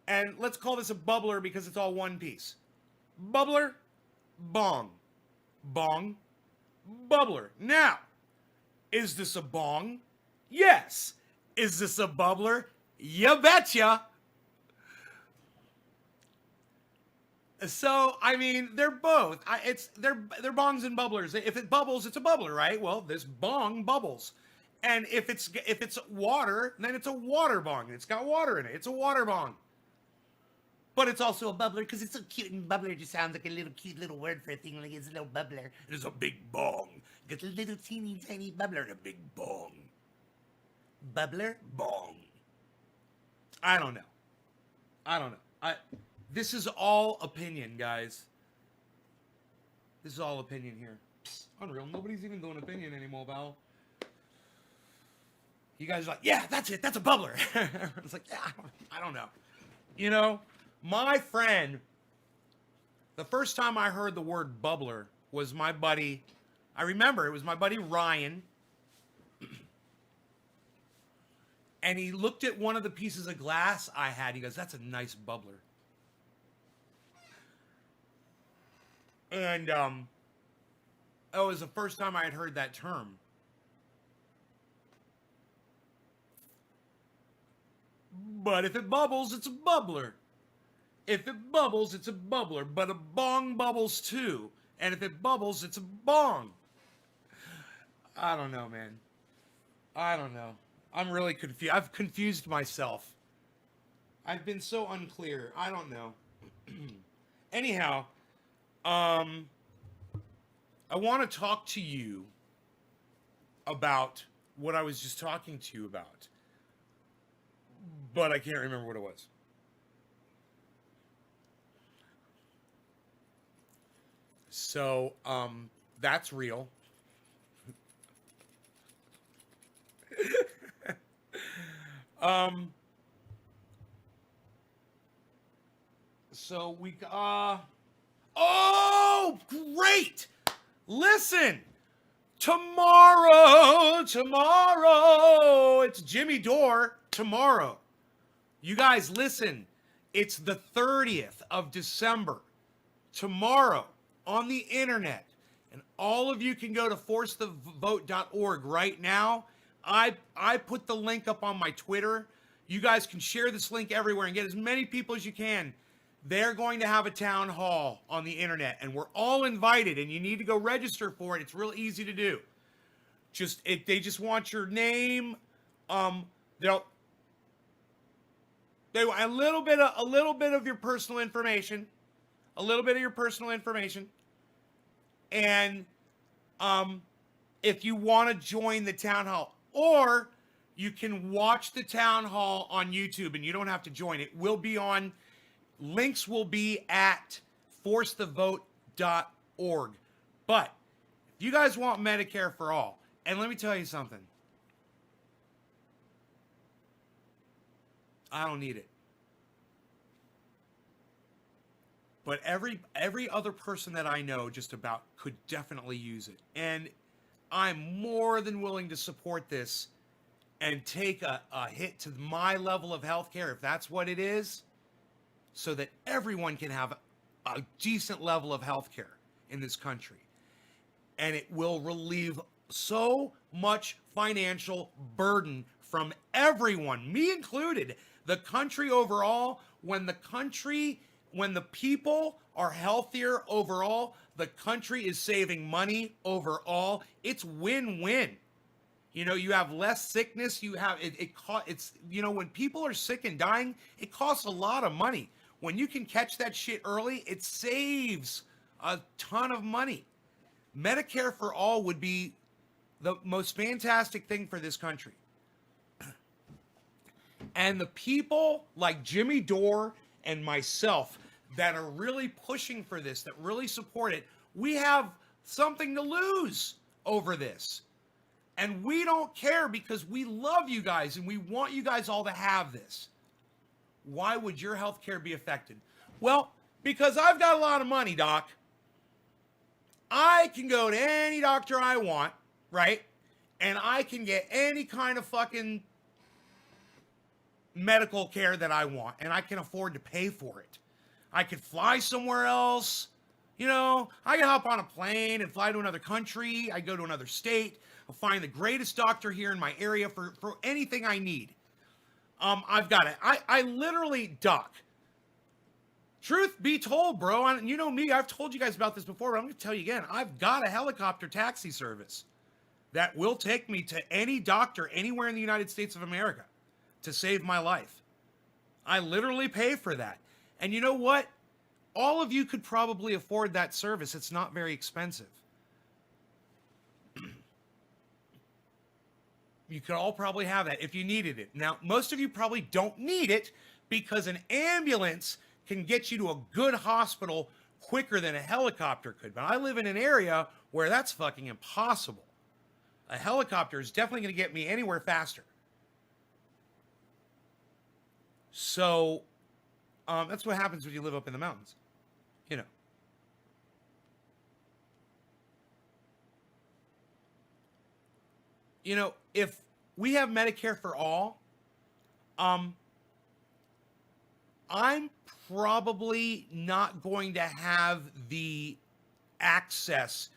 And let's call this a bubbler because it's all one piece. Bubbler, bong. Bong, bubbler. Now, is this a bong? Yes. Is this a bubbler? You betcha. So, I mean, they're both. They're bongs and bubblers. If it bubbles, it's a bubbler, right? Well, this bong bubbles. And if it's water, then it's a water bong. It's got water in it. It's a water bong. But it's also a bubbler because it's so cute, and bubbler just sounds like a little cute little word for a thing, like it's a little bubbler. It's a big bong. It's a little teeny tiny bubbler and a big bong. Bubbler, bong. I don't know. This is all opinion, guys. This is all opinion here. Psst, unreal. Nobody's even doing opinion anymore, Val. You guys are like, yeah, that's it. That's a bubbler. It's like, yeah, I don't know. My friend, the first time I heard the word bubbler was my buddy. I remember it was my buddy Ryan. And he looked at one of the pieces of glass I had. He goes, that's a nice bubbler. And it was the first time I had heard that term. But if it bubbles, it's a bubbler. If it bubbles, it's a bubbler. But a bong bubbles too. And if it bubbles, it's a bong. I don't know, man. I don't know. I'm really confused. I've confused myself. I've been so unclear. I don't know. Anyhow, I want to talk to you about what I was just talking to you about. But I can't remember what it was. So, that's real. So we, oh, great! Listen, Tomorrow. It's Jimmy Dore tomorrow. You guys, listen. It's the 30th of December. Tomorrow on the internet. And all of you can go to forcethevote.org right now. I put the link up on my Twitter. You guys can share this link everywhere and get as many people as you can. They're going to have a town hall on the internet, and we're all invited, and you need to go register for it. It's real easy to do. They just want your name. They want a little bit of your personal information, and if you want to join the town hall, or you can watch the town hall on YouTube, and you don't have to join. It will be on. Links will be at forcethevote.org. But if you guys want Medicare for all, and let me tell you something, I don't need it. But every other person that I know just about could definitely use it. And I'm more than willing to support this and take a hit to my level of healthcare, if that's what it is, so that everyone can have a decent level of healthcare in this country. And it will relieve so much financial burden from everyone, me included, the country overall. When the people are healthier overall, the country is saving money overall. It's win-win. You know, you have less sickness. You have it's when people are sick and dying, it costs a lot of money. When you can catch that shit early, it saves a ton of money. Medicare for all would be the most fantastic thing for this country. And the people like Jimmy Dore and myself that are really pushing for this, that really support it, we have something to lose over this. And we don't care because we love you guys and we want you guys all to have this. Why would your health care be affected? Well, because I've got a lot of money, Doc. I can go to any doctor I want, right? And I can get any kind of fucking medical care that I want. And I can afford to pay for it. I could fly somewhere else. You know, I can hop on a plane and fly to another country. I go to another state. I'll find the greatest doctor here in my area for anything I need. I've got it. I literally, Doc, truth be told, bro, and you know me, I've told you guys about this before, but I'm going to tell you again. I've got a helicopter taxi service that will take me to any doctor anywhere in the United States of America to save my life. I literally pay for that. And you know what? All of you could probably afford that service. It's not very expensive. You could all probably have that if you needed it. Now, most of you probably don't need it because an ambulance can get you to a good hospital quicker than a helicopter could. But I live in an area where that's fucking impossible. A helicopter is definitely going to get me anywhere faster. So, that's what happens when you live up in the mountains. You know. You know, if we have Medicare for all, I'm probably not going to have the access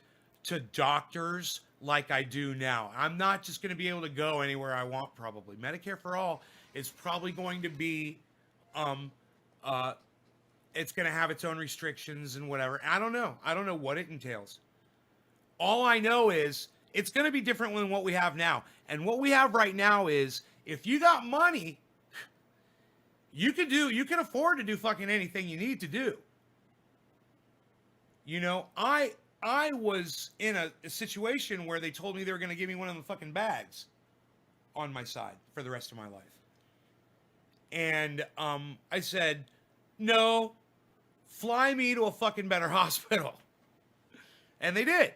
to doctors like I do now. I'm not just going to be able to go anywhere I want, probably. Medicare for all is probably going to be, it's going to have its own restrictions and whatever. I don't know. I don't know what it entails. All I know is it's going to be different than what we have now. And what we have right now is, if you got money, you can afford to do fucking anything you need to do. You know, I was in a situation where they told me they were going to give me one of the fucking bags on my side for the rest of my life. And I said, no, fly me to a fucking better hospital. And they did.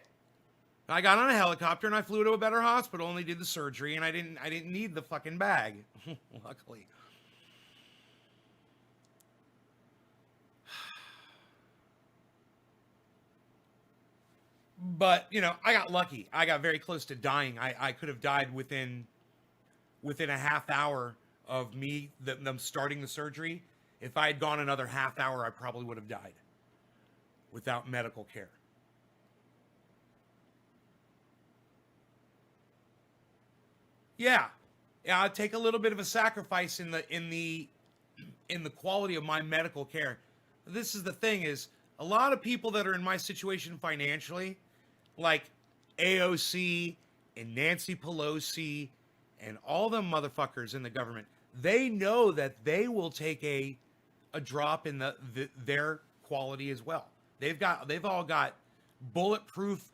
I got on a helicopter and I flew to a better hospital and they did the surgery and I didn't need the fucking bag. Luckily. But you know, I got lucky. I got very close to dying. I could have died within a half hour of them starting the surgery. If I had gone another half hour, I probably would have died without medical care. Yeah, yeah, I'd take a little bit of a sacrifice in the quality of my medical care. This is the thing: is a lot of people that are in my situation financially, like AOC and Nancy Pelosi and all them motherfuckers in the government, they know that they will take a drop in their quality as well. They've all got bulletproof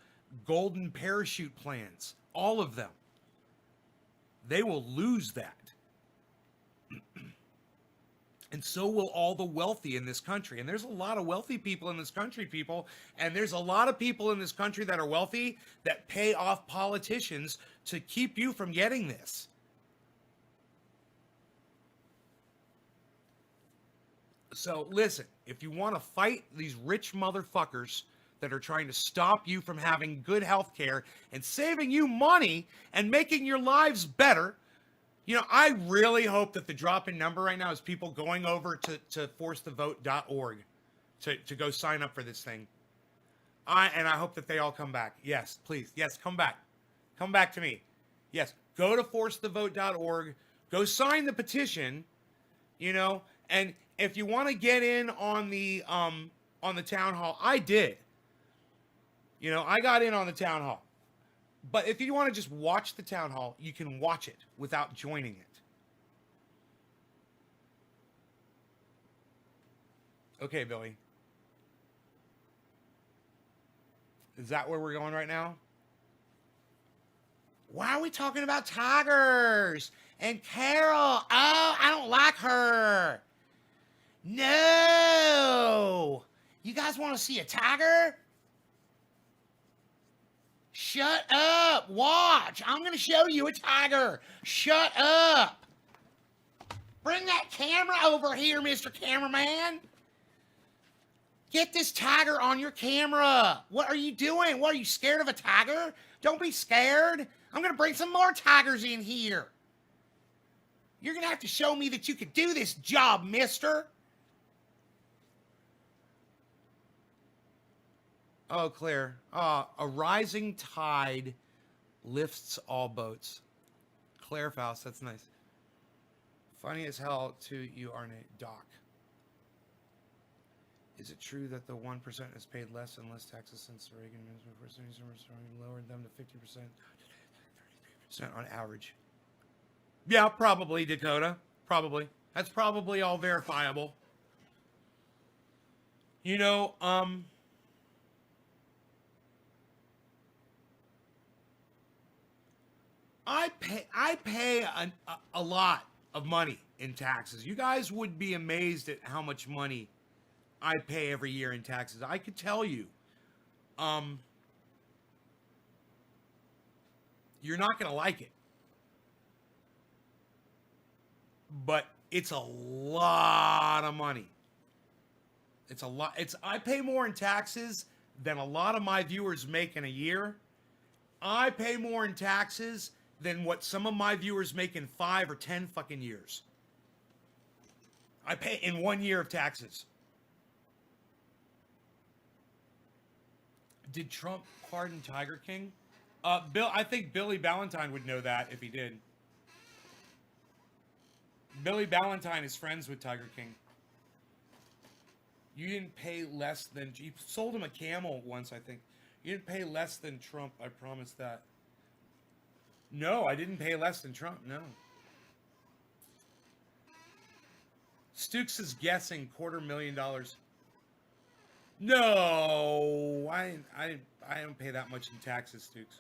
golden parachute plans. All of them. They will lose that. And so will all the wealthy in this country. And there's a lot of wealthy people in this country, people. And there's a lot of people in this country that are wealthy that pay off politicians to keep you from getting this. So listen, if you want to fight these rich motherfuckers that are trying to stop you from having good health care and saving you money and making your lives better, you know, I really hope that the drop in number right now is people going over to forcethevote.org to go sign up for this thing. And I hope that they all come back. Yes, please. Yes, come back. Come back to me. Yes, go to forcethevote.org. Go sign the petition, you know, and if you want to get in on the town hall, I did. You know, I got in on the town hall. But if you want to just watch the town hall, you can watch it without joining it. Okay, Billy. Is that where we're going right now? Why are we talking about tigers and Carol? Oh, I don't like her. No. You guys want to see a tiger? Shut up. Watch. I'm going to show you a tiger. Shut up. Bring that camera over here, Mr. Cameraman. Get this tiger on your camera. What are you doing? What, are you scared of a tiger? Don't be scared. I'm going to bring some more tigers in here. You're going to have to show me that you could do this job, mister. Oh, Claire. A rising tide lifts all boats. Claire Faust, that's nice. Funny as hell to you, Arne. Doc. Is it true that the 1% has paid less and less taxes since the Reagan administration lowered them to 50% on average? Yeah, probably, Dakota. Probably. That's probably all verifiable. You know, I pay a lot of money in taxes. You guys would be amazed at how much money I pay every year in taxes. I could tell you. You're not going to like it. But it's a lot of money. It's a lot. I pay more in taxes than a lot of my viewers make in a year. I pay more in taxes than what some of my viewers make in 5 or 10 fucking years. I pay in 1 year of taxes. Did Trump pardon Tiger King? I think Billy Ballantyne would know that if he did. Billy Ballantyne is friends with Tiger King. You didn't pay less than... You sold him a camel once, I think. You didn't pay less than Trump, I promise that. No, I didn't pay less than Trump, no. Stukes is guessing $250,000. No, I don't pay that much in taxes, Stukes.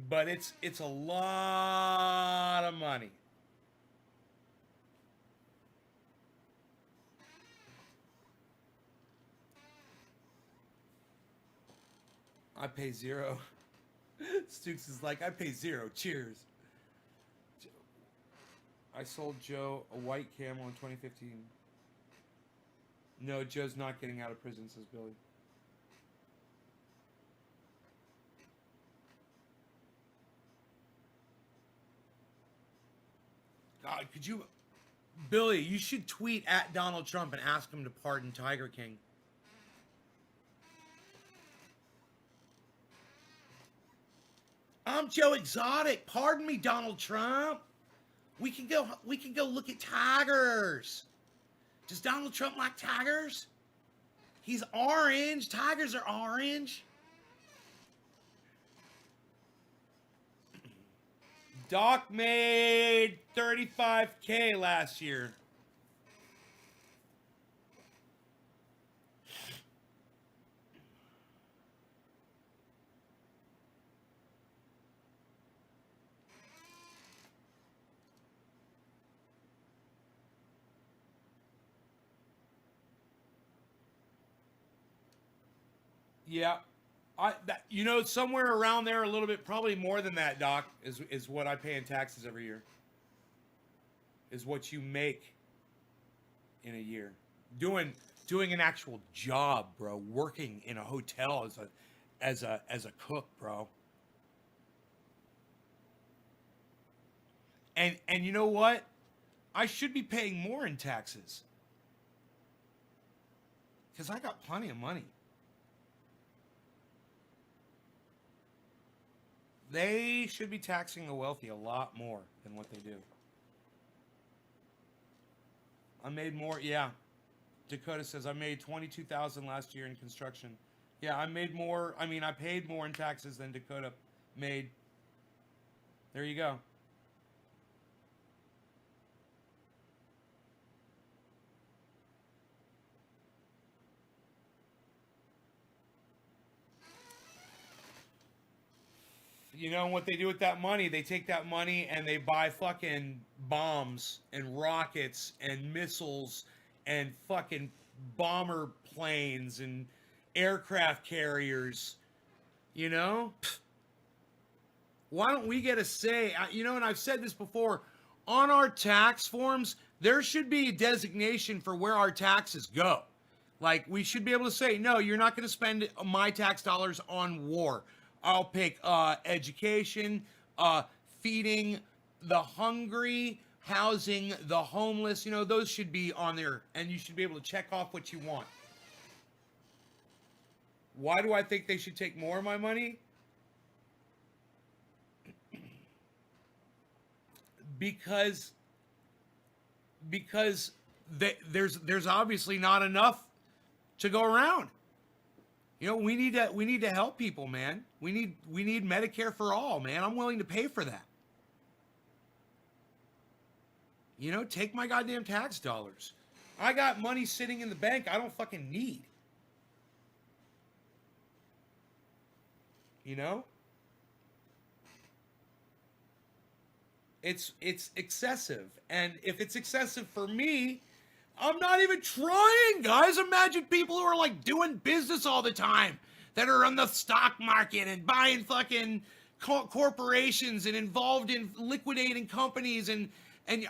But it's a lot of money. I pay zero. Stukes is like, I pay zero. Cheers. I sold Joe a white Camel in 2015. No, Joe's not getting out of prison, says Billy. God, could you... Billy, you should tweet at Donald Trump and ask him to pardon Tiger King. I'm Joe Exotic. Pardon me, Donald Trump. We can go look at tigers. Does Donald Trump like tigers? He's orange. Tigers are orange. Doc made $35K last year. Yeah. Somewhere around there, a little bit, probably more than that, Doc, is what I pay in taxes every year. Is what you make in a year. Doing an actual job, bro. Working in a hotel as a cook, bro. And you know what? I should be paying more in taxes. Because I got plenty of money. They should be taxing the wealthy a lot more than what they do. I made more, yeah. Dakota says I made $22,000 last year in construction. Yeah, I made more. I mean, I paid more in taxes than Dakota made. There you go. You know what they do with that money? They take that money and they buy fucking bombs and rockets and missiles and fucking bomber planes and aircraft carriers. You know? Why don't we get a say? And I've said this before, on our tax forms, there should be a designation for where our taxes go. Like, we should be able to say, no, you're not going to spend my tax dollars on war. I'll pick education, feeding the hungry, housing the homeless. Those should be on there, and you should be able to check off what you want. Why do I think they should take more of my money? Because there's obviously not enough to go around. We need to help people, man. We need Medicare for all, man. I'm willing to pay for that. Take my goddamn tax dollars. I got money sitting in the bank I don't fucking need. It's excessive. And if it's excessive for me, I'm not even trying, guys. Imagine people who are like doing business all the time, that are on the stock market and buying fucking corporations and involved in liquidating companies and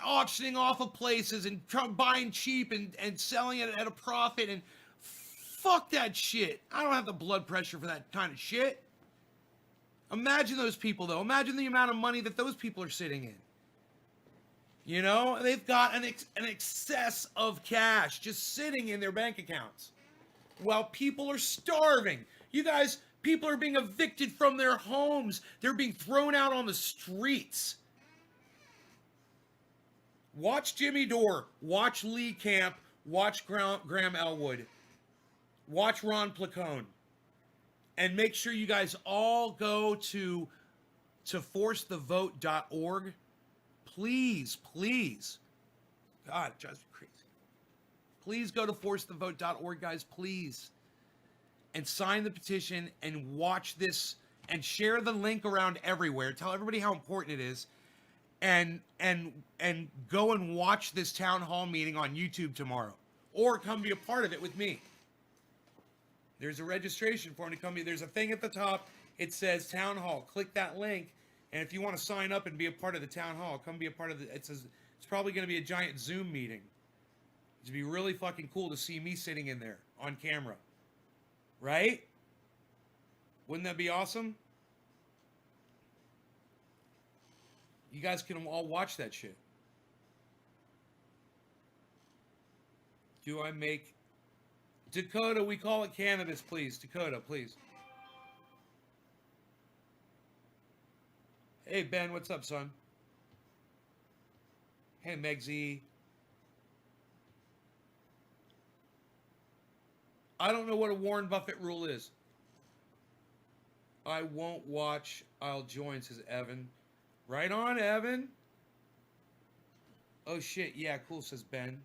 auctioning off of places and buying cheap and selling it at a profit. And fuck that shit. I don't have the blood pressure for that kind of shit. Imagine those people, though. Imagine the amount of money that those people are sitting in. They've got an excess of cash just sitting in their bank accounts while people are starving. You guys, people are being evicted from their homes. They're being thrown out on the streets. Watch Jimmy Dore. Watch Lee Camp. Watch Graham Elwood. Watch Ron Placone. And make sure you guys all go to forcethevote.org. Please. God, it drives me crazy. Please go to forcethevote.org, guys, please. And sign the petition and watch this and share the link around everywhere. Tell everybody how important it is. And go and watch this town hall meeting on YouTube tomorrow. Or come be a part of it with me. There's a registration form to come. There's a thing at the top. It says town hall. Click that link, and if you want to sign up and be a part of the town hall, come be a part of the. It says it's probably going to be a giant Zoom meeting. It'd be really fucking cool to see me sitting in there on camera, right? Wouldn't that be awesome? You guys can all watch that shit. Do I make Dakota? We call it cannabis, please. Dakota, please. Hey Ben, what's up, son? Hey Megzy. I don't know what a Warren Buffett rule is. I won't watch. I'll join, says Evan. Right on, Evan. Oh shit, yeah, cool, says Ben.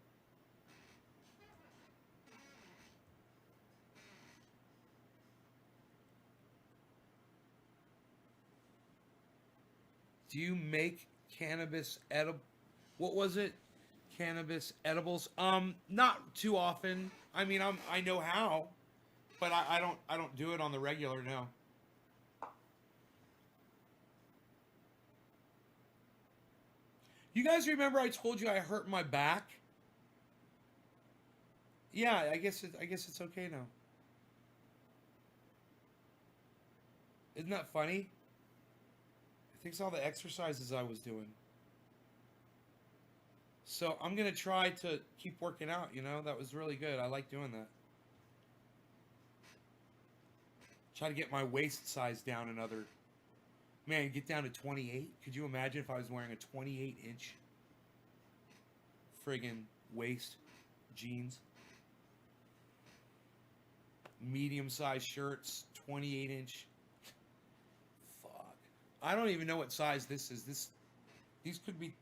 Do you make cannabis edible? What was it? Cannabis edibles? Not too often. I mean, I know how, but I don't do it on the regular now. You guys remember I told you I hurt my back? Yeah, I guess it's okay now. Isn't that funny? I think it's all the exercises I was doing. So I'm gonna try to keep working out. You know, that was really good. I like doing that. Try to get my waist size down another. Man, get down to 28. Could you imagine if I was wearing a 28-inch friggin' waist jeans? Medium-sized shirts, 28-inch. Fuck. I don't even know what size this is. These could be,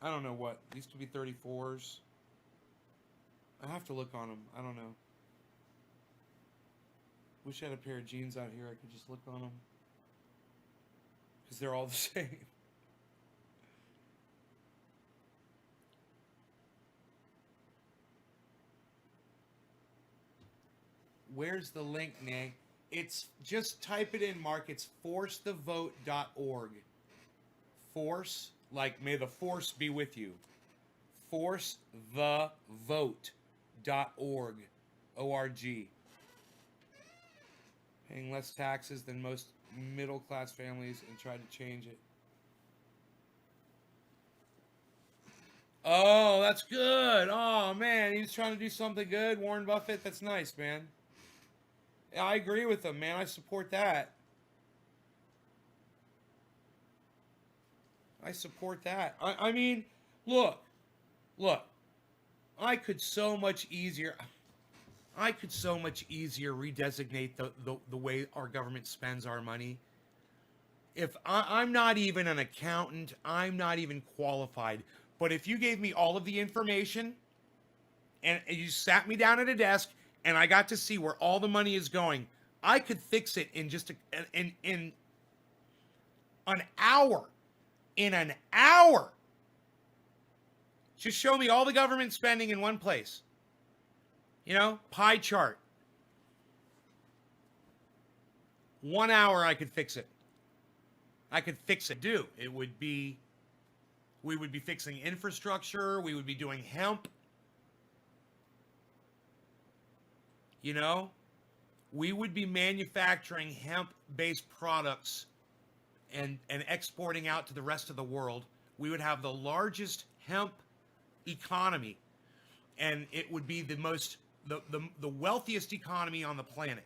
I don't know what. These could be 34s. I have to look on them. I don't know. Wish I had a pair of jeans out here. I could just look on them. Because they're all the same. Where's the link, Nay? It's just type it in, Mark. It's forcethevote.org. Force, like may the force be with you. Forcethevote.org. O-R-G. Paying less taxes than most middle-class families and tried to change it. Oh, that's good. Oh, man. He was trying to do something good. Warren Buffett. That's nice, man. I agree with him, man. I support that. I support that. I mean, look. I could so much easier redesignate the way our government spends our money. If I'm not even an accountant, I'm not even qualified. But if you gave me all of the information and you sat me down at a desk and I got to see where all the money is going, I could fix it in just in an hour. In an hour. Just show me all the government spending in one place. You know, pie chart. 1 hour I could fix it. It would be, we would be fixing infrastructure. We would be doing hemp. You know, we would be manufacturing hemp-based products and exporting out to the rest of the world. We would have the largest hemp economy, and it would be the most the wealthiest economy on the planet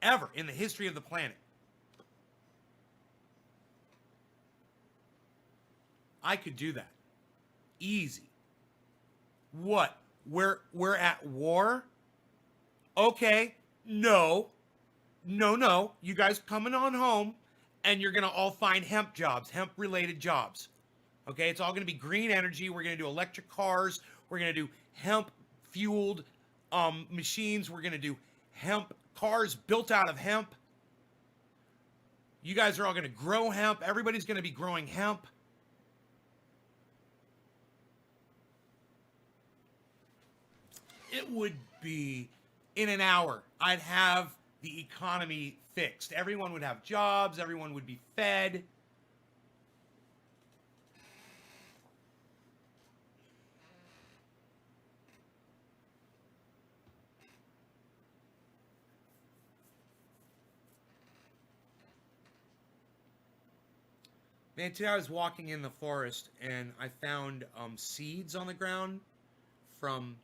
ever in the history of the planet. I could do that. Easy. What? We're at war? Okay. No. You guys coming on home and you're going to all find hemp jobs, hemp related jobs. Okay? It's all going to be green energy. We're going to do electric cars. We're going to do hemp fueled machines. We're going to do hemp cars built out of hemp. You guys are all going to grow hemp. Everybody's going to be growing hemp. It would be in an hour. I'd have the economy fixed. Everyone would have jobs, everyone would be fed. Man, today I was walking in the forest and I found seeds on the ground from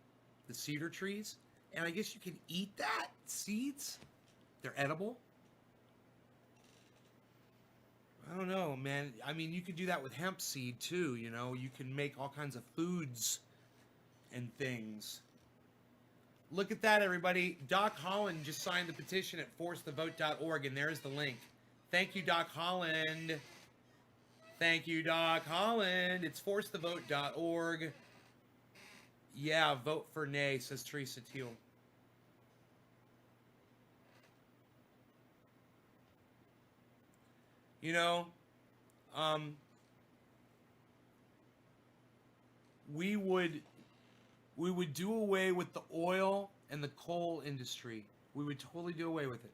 the cedar trees. And I guess you can eat that? Seeds? They're edible? I don't know, man. I mean, you could do that with hemp seed too, you know. You can make all kinds of foods and things. Look at that, everybody. Doc Holland just signed the petition at forcethevote.org, and there's the link. Thank you, Doc Holland. Thank you, Doc Holland. It's forcethevote.org. Yeah, vote for nay, says Teresa Teal. You know, we would do away with the oil and the coal industry. We would totally do away with it.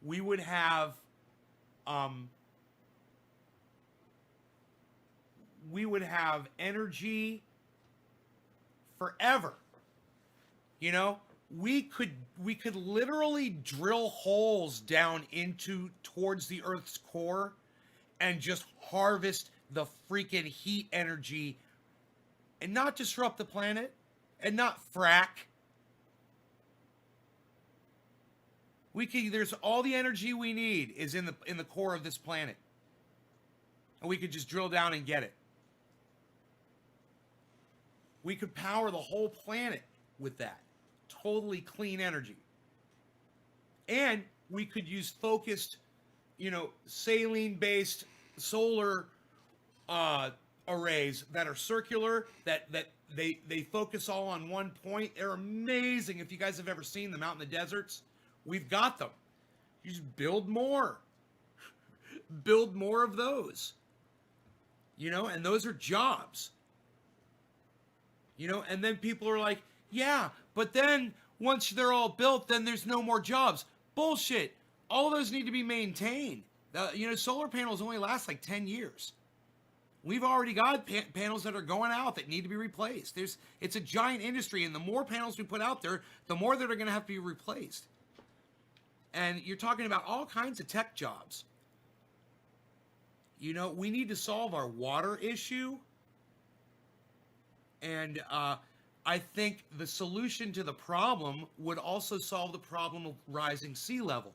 We would have energy forever. You know, we could literally drill holes down into towards the Earth's core and just harvest the freaking heat energy and not disrupt the planet and not frack. There's all the energy we need is in the core of this planet. And we could just drill down and get it. We could power the whole planet with that. Totally clean energy. And we could use focused, saline-based solar arrays that are circular, that they focus all on one point. They're amazing. If you guys have ever seen them out in the deserts, we've got them. You just build more. Build more of those. And those are jobs. And then people are like, yeah, but then once they're all built, then there's no more jobs. Bullshit. All those need to be maintained. Solar panels only last like 10 years. We've already got panels that are going out that need to be replaced. It's a giant industry, and the more panels we put out there, the more that are going to have to be replaced. And you're talking about all kinds of tech jobs. We need to solve our water issue. And I think the solution to the problem would also solve the problem of rising sea level.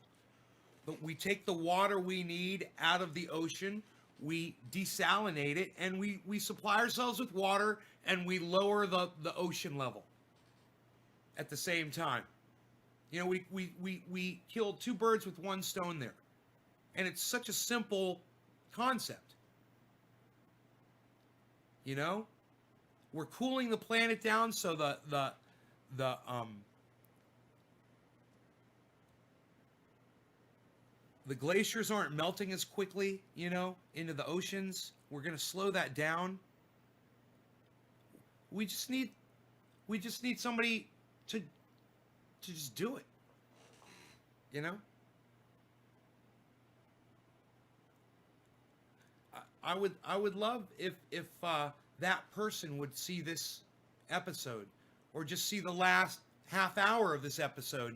But we take the water we need out of the ocean, we desalinate it, and we supply ourselves with water, and we lower the ocean level at the same time. We killed two birds with one stone there. And it's such a simple concept. We're cooling the planet down so the glaciers aren't melting as quickly, into the oceans. We're going to slow that down. We just need somebody to just do it. I would love if that person would see this episode, or just see the last half hour of this episode.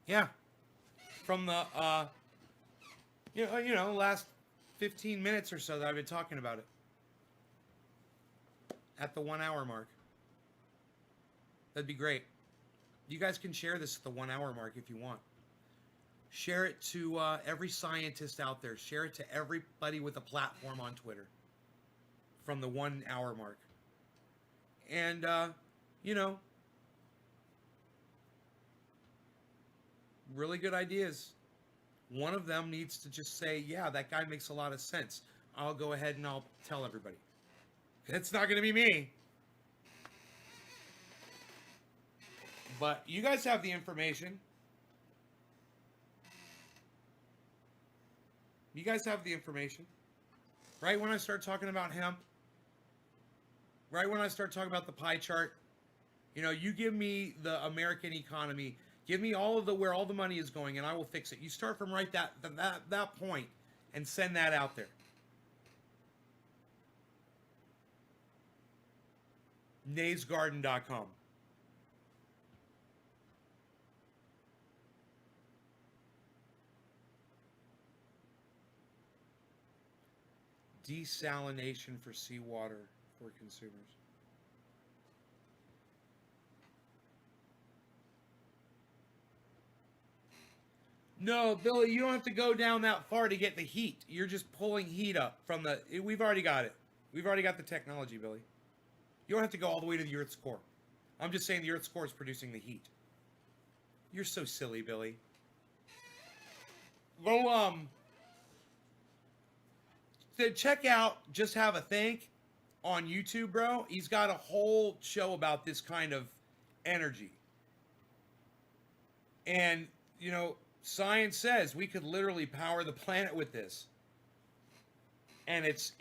Yeah, from the last 15 minutes or so that I've been talking about it, at the 1 hour mark. That'd be great. You guys can share this at the 1 hour mark if you want. Share it to every scientist out there. Share it to everybody with a platform on Twitter from the 1 hour mark. And, really good ideas. One of them needs to just say, yeah, that guy makes a lot of sense. I'll go ahead and I'll tell everybody. It's not going to be me. But you guys have the information. You guys have the information. Right when I start talking about hemp, right when I start talking about the pie chart, You know, you give me the American economy, give me all of the where all the money is going, and I will fix it. You start from right that point and send that out there. naysgarden.com. Desalination for seawater for consumers. No, Billy, you don't have to go down that far to get the heat. You're just pulling heat up from the. We've already got it. We've already got the technology, Billy. You don't have to go all the way to the Earth's core. I'm just saying the Earth's core is producing the heat. You're so silly, Billy. Go to check out Just Have a Think on YouTube, bro. He's got a whole show about this kind of energy. And, you know, science says we could literally power the planet with this. And it's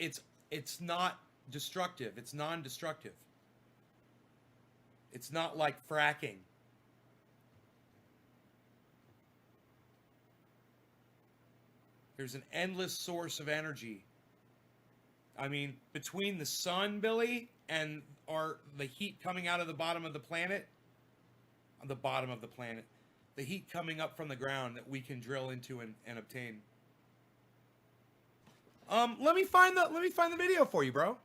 not destructive. It's non-destructive. It's not like fracking. There's an endless source of energy. I mean, between the sun, Billy, and the heat coming out of the bottom of the planet, the heat coming up from the ground that we can drill into and obtain. Let me find the video for you, bro.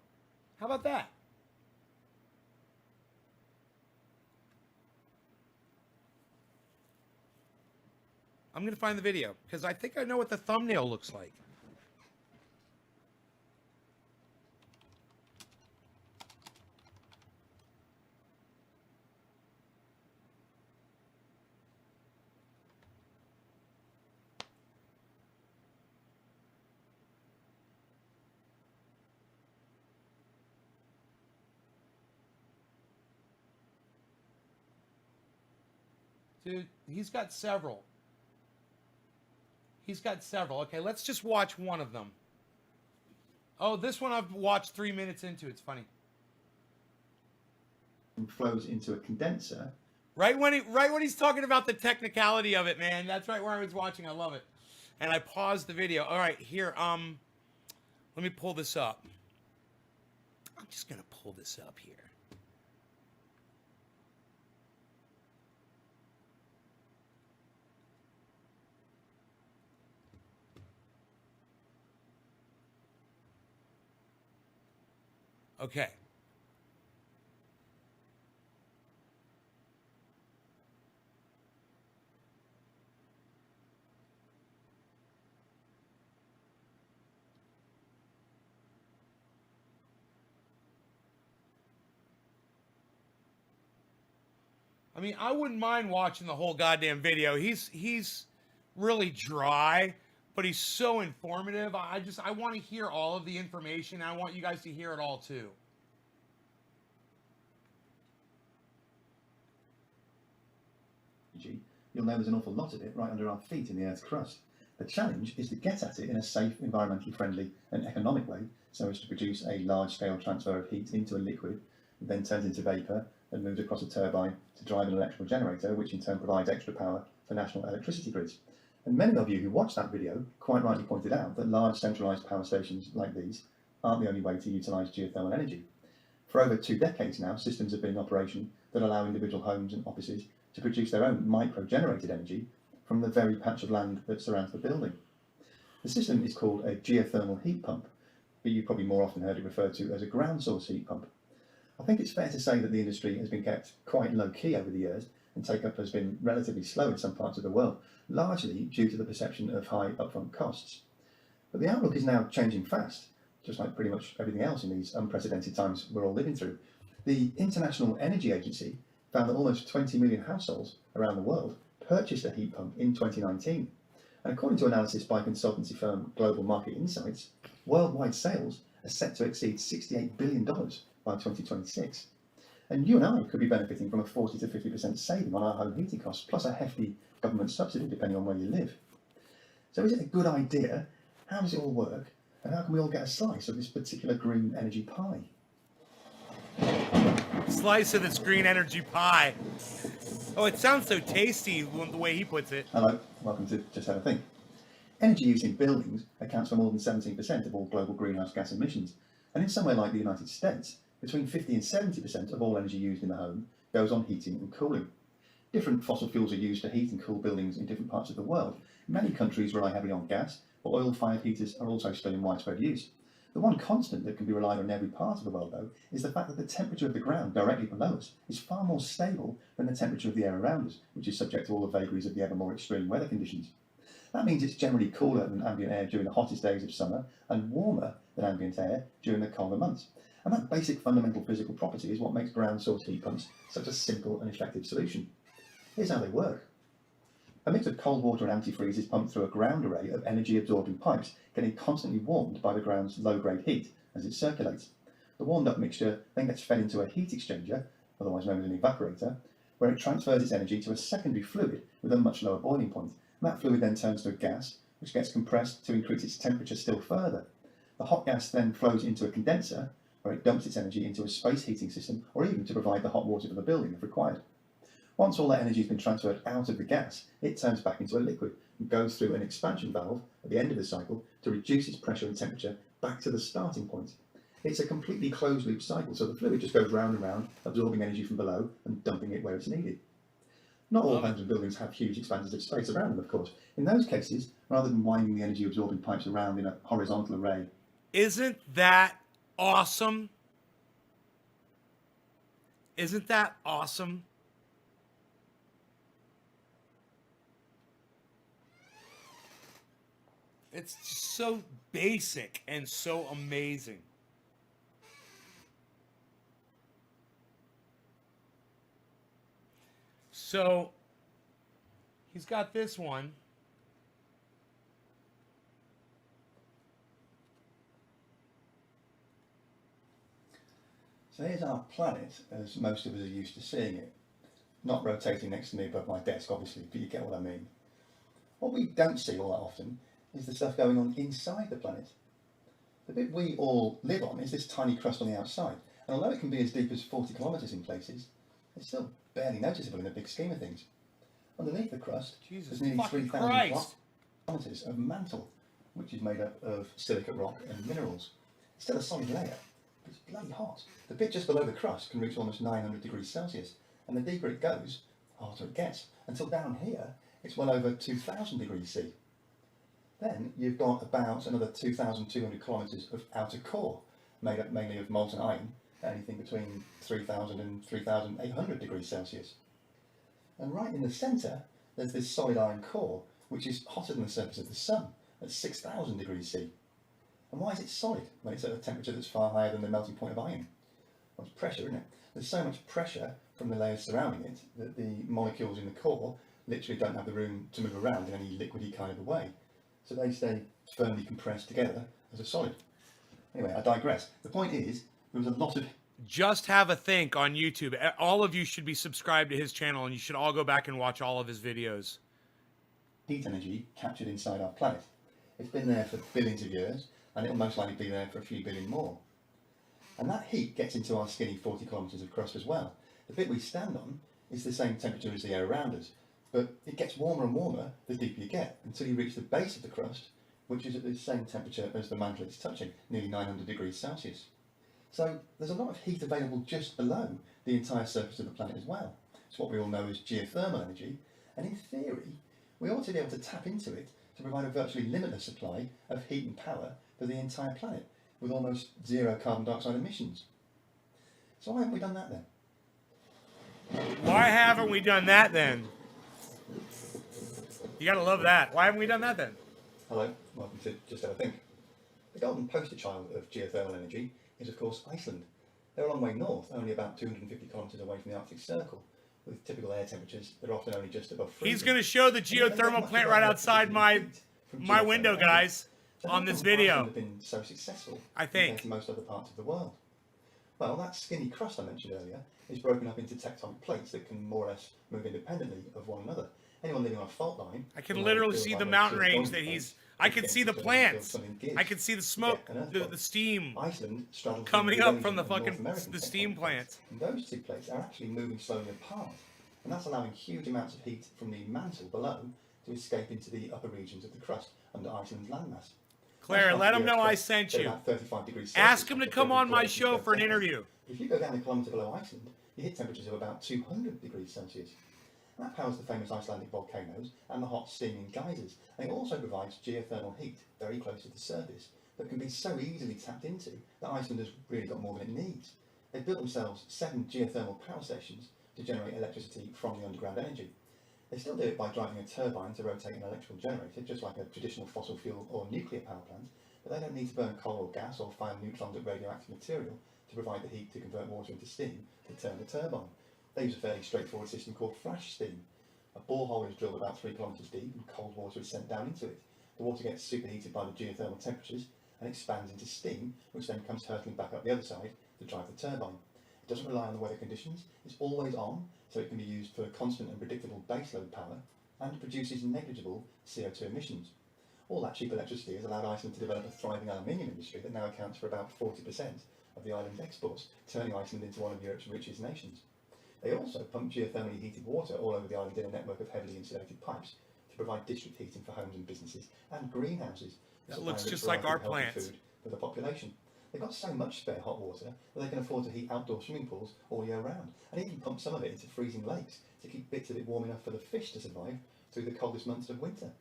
How about that? I'm gonna find the video because I think I know what the thumbnail looks like. Dude, he's got several. He's got several. Okay, let's just watch one of them. Oh, this one I've watched 3 minutes into. It's funny. And flows into a condenser. Right when he's talking about the technicality of it, man. That's right where I was watching. I love it. And I paused the video. All right, here. Let me pull this up. I'm just gonna pull this up here. Okay. I mean, I wouldn't mind watching the whole goddamn video. He's really dry, but he's so informative. I want to hear all of the information. I want you guys to hear it all too. You'll know there's an awful lot of it right under our feet in the Earth's crust. The challenge is to get at it in a safe, environmentally friendly and economic way so as to produce a large-scale transfer of heat into a liquid, then turns into vapour and moves across a turbine to drive an electrical generator, which in turn provides extra power for national electricity grids. And many of you who watched that video quite rightly pointed out that large centralised power stations like these aren't the only way to utilise geothermal energy. For over 2 decades now, systems have been in operation that allow individual homes and offices to produce their own micro-generated energy from the very patch of land that surrounds the building. The system is called a geothermal heat pump, but you've probably more often heard it referred to as a ground source heat pump. I think it's fair to say that the industry has been kept quite low-key over the years, and take-up has been relatively slow in some parts of the world, largely due to the perception of high upfront costs. But the outlook is now changing fast, just like pretty much everything else in these unprecedented times we're all living through. The International Energy Agency found that almost 20 million households around the world purchased a heat pump in 2019. And according to analysis by consultancy firm Global Market Insights, worldwide sales are set to exceed $68 billion by 2026. And you and I could be benefiting from a 40 to 50% saving on our home heating costs, plus a hefty government subsidy depending on where you live. So is it a good idea? How does it all work? And how can we all get a slice of this particular green energy pie? slice of this green energy pie. Oh, it sounds so tasty the way he puts it. Hello, welcome to Just Have a Think. Energy use in buildings accounts for more than 17% of all global greenhouse gas emissions, and in somewhere like the United States, between 50 and 70% of all energy used in the home goes on heating and cooling. Different fossil fuels are used to heat and cool buildings in different parts of the world. Many countries rely heavily on gas, but oil-fired heaters are also still in widespread use. The one constant that can be relied on in every part of the world, though, is the fact that the temperature of the ground directly below us is far more stable than the temperature of the air around us, which is subject to all the vagaries of the ever more extreme weather conditions. That means it's generally cooler than ambient air during the hottest days of summer and warmer than ambient air during the colder months. And that basic fundamental physical property is what makes ground source heat pumps such a simple and effective solution. Here's how they work. A mix of cold water and antifreeze is pumped through a ground array of energy-absorbing pipes, getting constantly warmed by the ground's low-grade heat as it circulates. The warmed-up mixture then gets fed into a heat exchanger, otherwise known as an evaporator, where it transfers its energy to a secondary fluid with a much lower boiling point. And that fluid then turns to a gas, which gets compressed to increase its temperature still further. The hot gas then flows into a condenser, where it dumps its energy into a space heating system, or even to provide the hot water for the building if required. Once all that energy has been transferred out of the gas, it turns back into a liquid and goes through an expansion valve at the end of the cycle to reduce its pressure and temperature back to the starting point. It's a completely closed loop cycle, so the fluid just goes round and round, absorbing energy from below and dumping it where it's needed. Not all homes and buildings have huge expanses of space around them, of course. In those cases, rather than winding the energy absorbing pipes around in a horizontal array. Isn't that awesome? Isn't that awesome? It's just so basic and so amazing. So he's got this one. So here's our planet, as most of us are used to seeing it. Not rotating next to me above my desk, obviously, but you get what I mean. What we don't see all that often is the stuff going on inside the planet. The bit we all live on is this tiny crust on the outside, and although it can be as deep as 40 kilometres in places, it's still barely noticeable in the big scheme of things. Underneath the crust, there's nearly 3,000 kilometres of mantle, which is made up of silicate rock and minerals. It's still a solid layer, but it's bloody hot. The bit just below the crust can reach almost 900 degrees Celsius, and the deeper it goes, the hotter it gets, until down here it's well over 2,000 degrees C. Then you've got about another 2,200 kilometres of outer core, made up mainly of molten iron, anything between 3,000 and 3,800 degrees Celsius. And right in the centre, there's this solid iron core, which is hotter than the surface of the sun, at 6,000 degrees C. And why is it solid when it's at a temperature that's far higher than the melting point of iron? Well, it's pressure, isn't it? There's so much pressure from the layers surrounding it that the molecules in the core literally don't have the room to move around in any liquidy kind of a way. So they stay firmly compressed together as a solid. Anyway, I digress. The point is, there was a lot of... Just Have a Think on YouTube. All of you should be subscribed to his channel, and you should all go back and watch all of his videos. Heat energy captured inside our planet. It's been there for billions of years, and it'll most likely be there for a few billion more. And that heat gets into our skinny 40 kilometres of crust as well. The bit we stand on is the same temperature as the air around us, but it gets warmer and warmer the deeper you get, until you reach the base of the crust, which is at the same temperature as the mantle it's touching, nearly 900 degrees Celsius. So there's a lot of heat available just below the entire surface of the planet as well. It's what we all know as geothermal energy, and in theory, we ought to be able to tap into it to provide a virtually limitless supply of heat and power for the entire planet, with almost zero carbon dioxide emissions. So why haven't we done that then? Why haven't we done that then? You gotta love that. Why haven't we done that then? Hello, welcome to Just Have a Think. The golden poster child of geothermal energy is of course Iceland. They're a long way north, only about 250 kilometres away from the Arctic Circle, with typical air temperatures that are often only just above freezing. He's gonna show the geothermal plant right outside my window, guys, on this video. Have been so successful, I think, compared to most other parts of the world. Well, that skinny crust I mentioned earlier is broken up into tectonic plates that can more or less move independently of one another. Anyone living on a fault line... I can literally see the mountain range that he's I can see the plants. I can see the smoke, the steam Iceland straddles coming the up from the Eurasian and North fucking American the steam tectonic plants. plates. And those two plates are actually moving slowly apart, and that's allowing huge amounts of heat from the mantle below to escape into the upper regions of the crust under Iceland's landmass. Claire, let him know I sent you. About 35 degrees Ask Celsius him to after come on my 30 show for an seconds. interview. If you go down a kilometre below Iceland, you hit temperatures of about 200 degrees Celsius. That powers the famous Icelandic volcanoes and the hot steaming geysers, and it also provides geothermal heat very close to the surface that can be so easily tapped into that Iceland has really got more than it needs. They've built themselves 7 geothermal power stations to generate electricity from the underground energy. They still do it by driving a turbine to rotate an electrical generator, just like a traditional fossil fuel or nuclear power plant, but they don't need to burn coal or gas or fire neutrons at radioactive material to provide the heat to convert water into steam to turn the turbine. They use a fairly straightforward system called flash steam. A borehole is drilled about 3 kilometres deep and cold water is sent down into it. The water gets superheated by the geothermal temperatures and expands into steam, which then comes hurtling back up the other side to drive the turbine. It doesn't rely on the weather conditions, it's always on, so it can be used for constant and predictable baseload power, and produces negligible CO2 emissions. All that cheap electricity has allowed Iceland to develop a thriving aluminium industry that now accounts for about 40% of the island's exports, turning Iceland into one of Europe's richest nations. They also pump geothermally heated water all over the island in a network of heavily insulated pipes to provide district heating for homes and businesses and greenhouses. That looks just like our plants. Food for the population. They've got so much spare hot water that they can afford to heat outdoor swimming pools all year round, and even pump some of it into freezing lakes to keep bits of it warm enough for the fish to survive through the coldest months of winter.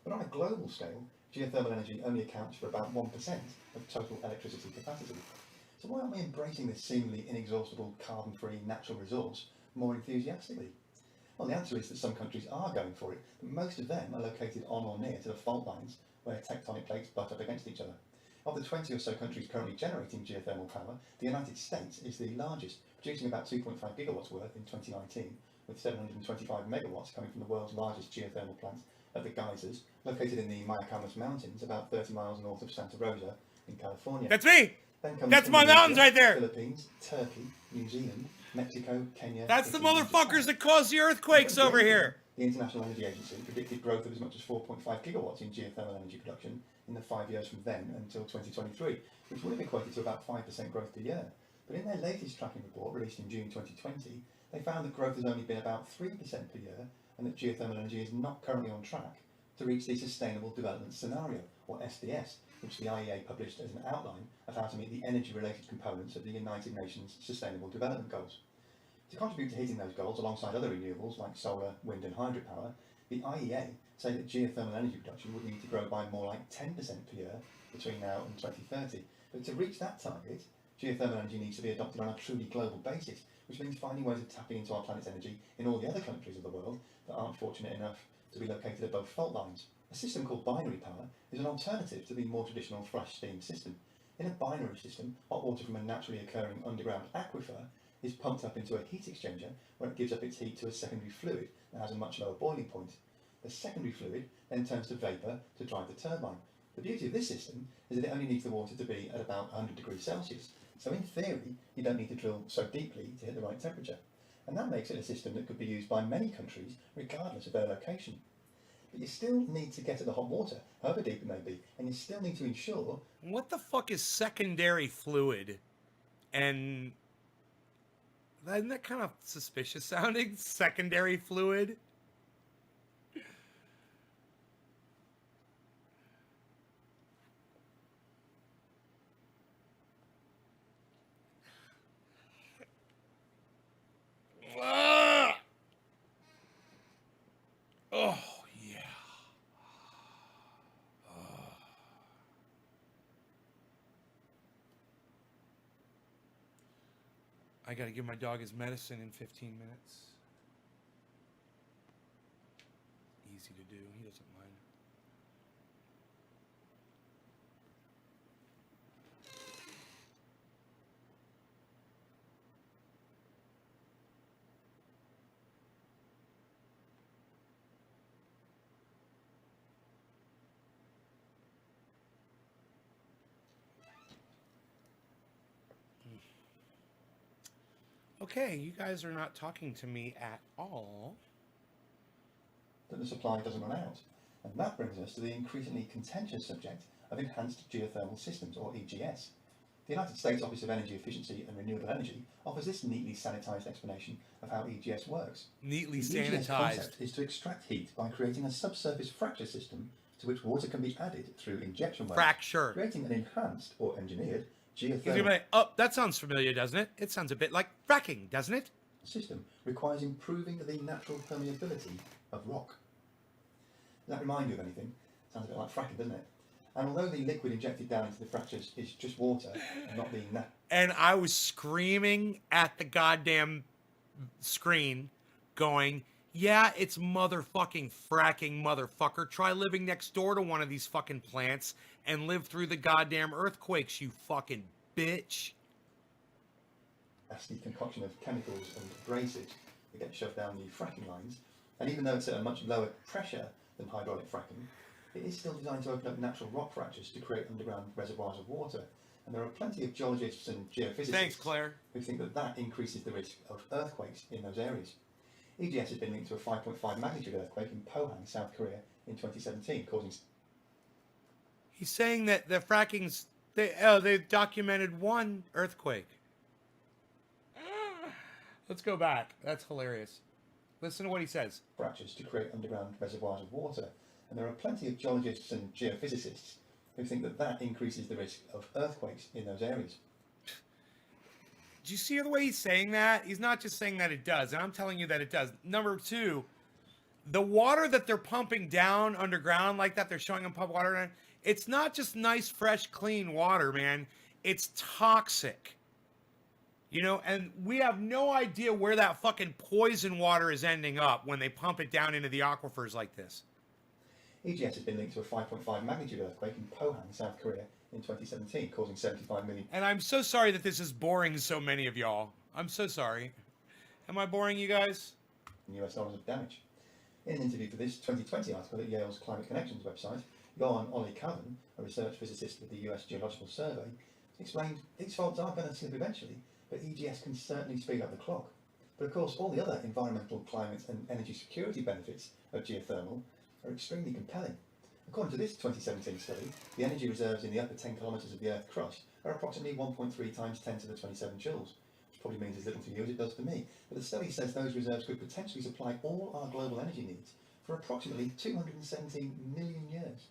But on a global scale, geothermal energy only accounts for about 1% of total electricity capacity. So why aren't we embracing this seemingly inexhaustible carbon-free natural resource more enthusiastically? Well, the answer is that some countries are going for it, but most of them are located on or near to the fault lines where tectonic plates butt up against each other. Of the 20 or so countries currently generating geothermal power, the United States is the largest, producing about 2.5 gigawatts worth in 2019, with 725 megawatts coming from the world's largest geothermal plant at the Geysers, located in the Mayacamas Mountains, about 30 miles north of Santa Rosa in California. That's me! Then comes That's my mountains right there! Philippines, Turkey, New Zealand, Mexico, Kenya... That's the motherfuckers that cause the earthquakes over here! The International Energy Agency predicted growth of as much as 4.5 gigawatts in geothermal energy production in the 5 years from then until 2023, which would have equated to about 5% growth per year. But in their latest tracking report, released in June 2020, they found that growth has only been about 3% per year, and that geothermal energy is not currently on track to reach the Sustainable Development Scenario, or SDS, which the IEA published as an outline of how to meet the energy-related components of the United Nations Sustainable Development Goals. To contribute to hitting those goals alongside other renewables like solar, wind and hydropower, the IEA say that geothermal energy production would need to grow by more like 10% per year between now and 2030. But to reach that target, geothermal energy needs to be adopted on a truly global basis, which means finding ways of tapping into our planet's energy in all the other countries of the world that aren't fortunate enough to be located above fault lines. A system called binary power is an alternative to the more traditional flash steam system. In a binary system, hot water from a naturally occurring underground aquifer is pumped up into a heat exchanger where it gives up its heat to a secondary fluid that has a much lower boiling point. The secondary fluid then turns to vapour to drive the turbine. The beauty of this system is that it only needs the water to be at about 100 degrees Celsius, so in theory you don't need to drill so deeply to hit the right temperature. And that makes it a system that could be used by many countries regardless of their location. But you still need to get at the hot water, however deep it may be, and you still need to ensure... What the fuck is secondary fluid? And... isn't that kind of suspicious sounding? Secondary fluid? Oh, yeah. I gotta give my dog his medicine in 15 minutes. Easy to do. He doesn't mind. Okay, you guys are not talking to me at all. that the supply doesn't run out. And that brings us to the increasingly contentious subject of enhanced geothermal systems, or EGS. The United States Office of Energy Efficiency and Renewable Energy offers this neatly sanitised explanation of how EGS works. Neatly The EGS sanitized. concept is to extract heat by creating a subsurface fracture system to which water can be added through injection wells, Fracture. creating an enhanced or engineered He's gonna be geothermal like, oh, that sounds familiar, doesn't it? It sounds a bit like fracking, doesn't it? system. Requires improving the natural permeability of rock. Does that remind you of anything? Sounds a bit like fracking, doesn't it? And although the liquid injected down into the fractures is just water, and not the And I was screaming at the goddamn screen, going, yeah, it's motherfucking fracking, motherfucker. Try living next door to one of these fucking plants and live through the goddamn earthquakes, you fucking bitch. nasty concoction of chemicals and abrasives that get shoved down the fracking lines. And even though it's at a much lower pressure than hydraulic fracking, it is still designed to open up natural rock fractures to create underground reservoirs of water. And there are plenty of geologists and geophysicists Thanks, Claire. who think that that increases the risk of earthquakes in those areas. EGS has been linked to a 5.5 magnitude earthquake in Pohang, South Korea in 2017, causing... He's saying that the fracking's, they've documented one earthquake. Let's go back. That's hilarious. Listen to what he says. fractures to create underground reservoirs of water. And there are plenty of geologists and geophysicists who think that that increases the risk of earthquakes in those areas. Do you see the way he's saying that? He's not just saying that it does, and I'm telling you that it does. Number two, the water that they're pumping down underground like that, they're showing them pump water down, it's not just nice, fresh, clean water, man. It's toxic. You know, and we have no idea where that fucking poison water is ending up when they pump it down into the aquifers like this. EGS has been linked to a 5.5 magnitude earthquake in Pohang, South Korea in 2017, causing 75 million... And I'm so sorry that this is boring so many of y'all. I'm so sorry. Am I boring you guys? US dollars of damage. In an interview for this 2020 article at Yale's Climate Connections website, Johan Olli Coven, a research physicist with the US Geological Survey, explained these faults are going to slip eventually, but EGS can certainly speed up the clock. But of course, all the other environmental, climate and energy security benefits of geothermal are extremely compelling. According to this 2017 study, the energy reserves in the upper 10 kilometres of the Earth's crust are approximately 1.3 times 10 to the 27 joules, which probably means as little to you as it does to me. But the study says those reserves could potentially supply all our global energy needs for approximately 217 million years.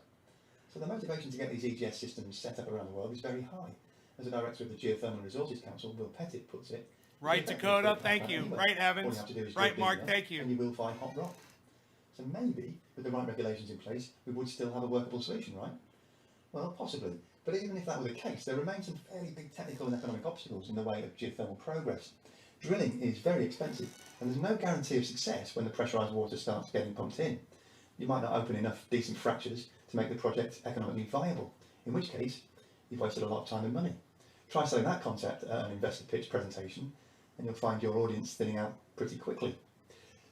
So the motivation to get these EGS systems set up around the world is very high. As the director of the Geothermal Resources Council, Will Pettit, puts it, right, Dakota, thank you. Anyway. Right, Evans. Right, Mark, thank you. And you will find hot rock. So maybe, with the right regulations in place, we would still have a workable solution, right? Well, possibly. But even if that were the case, there remain some fairly big technical and economic obstacles in the way of geothermal progress. Drilling is very expensive, and there's no guarantee of success when the pressurised water starts getting pumped in. You might not open enough decent fractures to make the project economically viable, in which case you've wasted a lot of time and money. Try selling that concept at an investor pitch presentation, and you'll find your audience thinning out pretty quickly.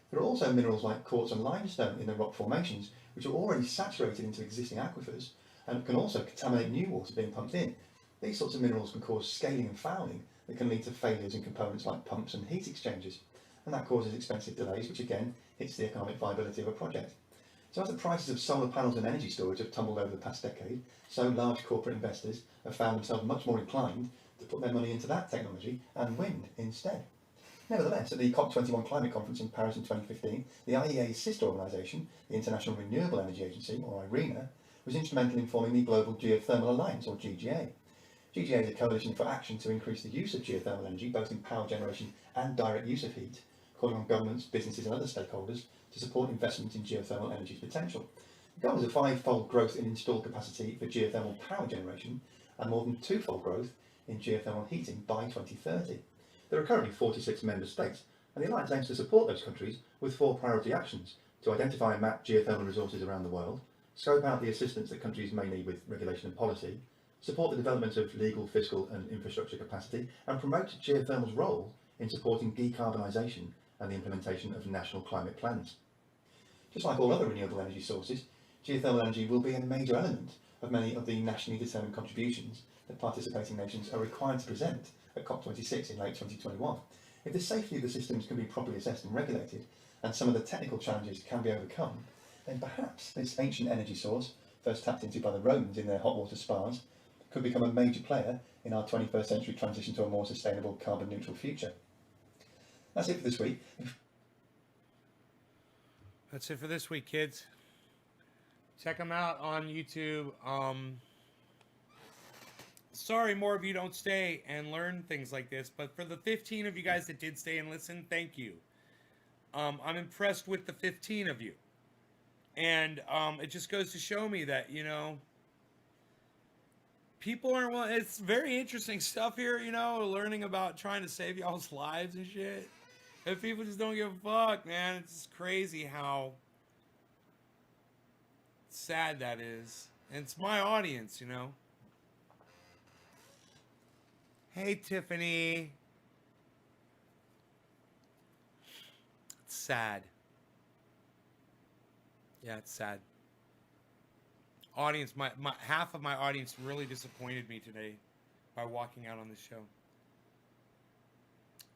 There are also minerals like quartz and limestone in the rock formations, which are already saturated into existing aquifers and can also contaminate new water being pumped in. These sorts of minerals can cause scaling and fouling that can lead to failures in components like pumps and heat exchangers, and that causes expensive delays, which again hits the economic viability of a project. So as the prices of solar panels and energy storage have tumbled over the past decade, so large corporate investors have found themselves much more inclined to put their money into that technology and wind instead. Nevertheless, at the COP21 climate conference in Paris in 2015, the IEA's sister organisation, the International Renewable Energy Agency, or IRENA, was instrumental in forming the Global Geothermal Alliance, or GGA. GGA is a coalition for action to increase the use of geothermal energy, both in power generation and direct use of heat, calling on governments, businesses and other stakeholders to support investment in geothermal energy's potential. The goal is a 5-fold growth in installed capacity for geothermal power generation and more than 2-fold growth in geothermal heating by 2030. There are currently 46 member states, and the Alliance aims to support those countries with 4 priority actions: to identify and map geothermal resources around the world, scope out the assistance that countries may need with regulation and policy, support the development of legal, fiscal and infrastructure capacity, and promote geothermal's role in supporting decarbonisation and the implementation of national climate plans. Just like all other renewable energy sources, geothermal energy will be a major element of many of the nationally determined contributions that participating nations are required to present at COP26 in late 2021. If the safety of the systems can be properly assessed and regulated, and some of the technical challenges can be overcome, then perhaps this ancient energy source, first tapped into by the Romans in their hot water spas, could become a major player in our 21st century transition to a more sustainable carbon neutral future. That's it for this week. That's it for this week, kids. Check them out on YouTube. Sorry more of you don't stay and learn things like this, but for the 15 of you guys that did stay and listen, thank you. I'm impressed with the 15 of you. And it just goes to show me that, you know, people aren't, well, it's very interesting stuff here, you know, learning about trying to save y'all's lives and shit. And people just don't give a fuck, man. It's just crazy how sad that is. And it's my audience, you know. Hey, Tiffany. It's sad. Yeah, it's sad. Audience, my half of my audience really disappointed me today by walking out on the show.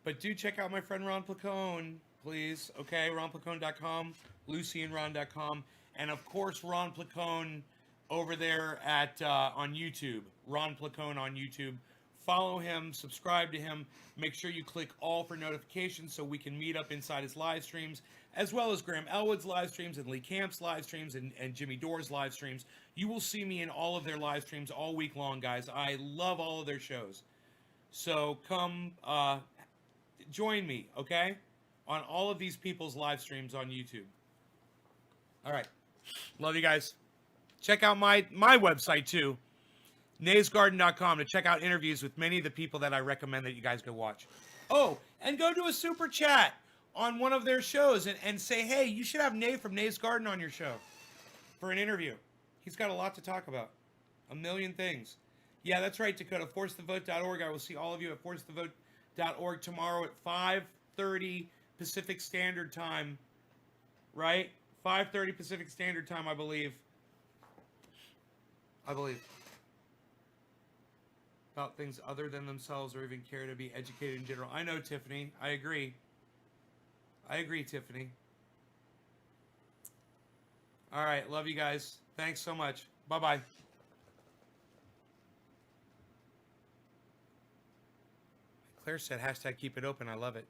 But do check out my friend Ron Placone, please. Okay, ronplacone.com, lucyandron.com, and of course Ron Placone over there at on YouTube. Ron Placone on YouTube. Follow him, subscribe to him. Make sure you click all for notifications so we can meet up inside his live streams, as well as Graham Elwood's live streams and Lee Camp's live streams and Jimmy Dore's live streams. You will see me in all of their live streams all week long, guys. I love all of their shows. So come join me, okay? On all of these people's live streams on YouTube. All right. Love you guys. Check out my website, too. naysgarden.com to check out interviews with many of the people that I recommend that you guys go watch. Oh, and go to a super chat on one of their shows and say, hey, you should have Nay from Nay's Garden on your show for an interview. He's got a lot to talk about. A million things. Yeah, that's right, Dakota. ForceTheVote.org. I will see all of you at ForceTheVote.org tomorrow at 5:30 Pacific Standard Time. Right? 5:30 Pacific Standard Time, I believe. About things other than themselves or even care to be educated in general. I know, Tiffany. I agree. Tiffany. All right. Love you guys. Thanks so much. Bye-bye. Claire said, #keep it open. I love it.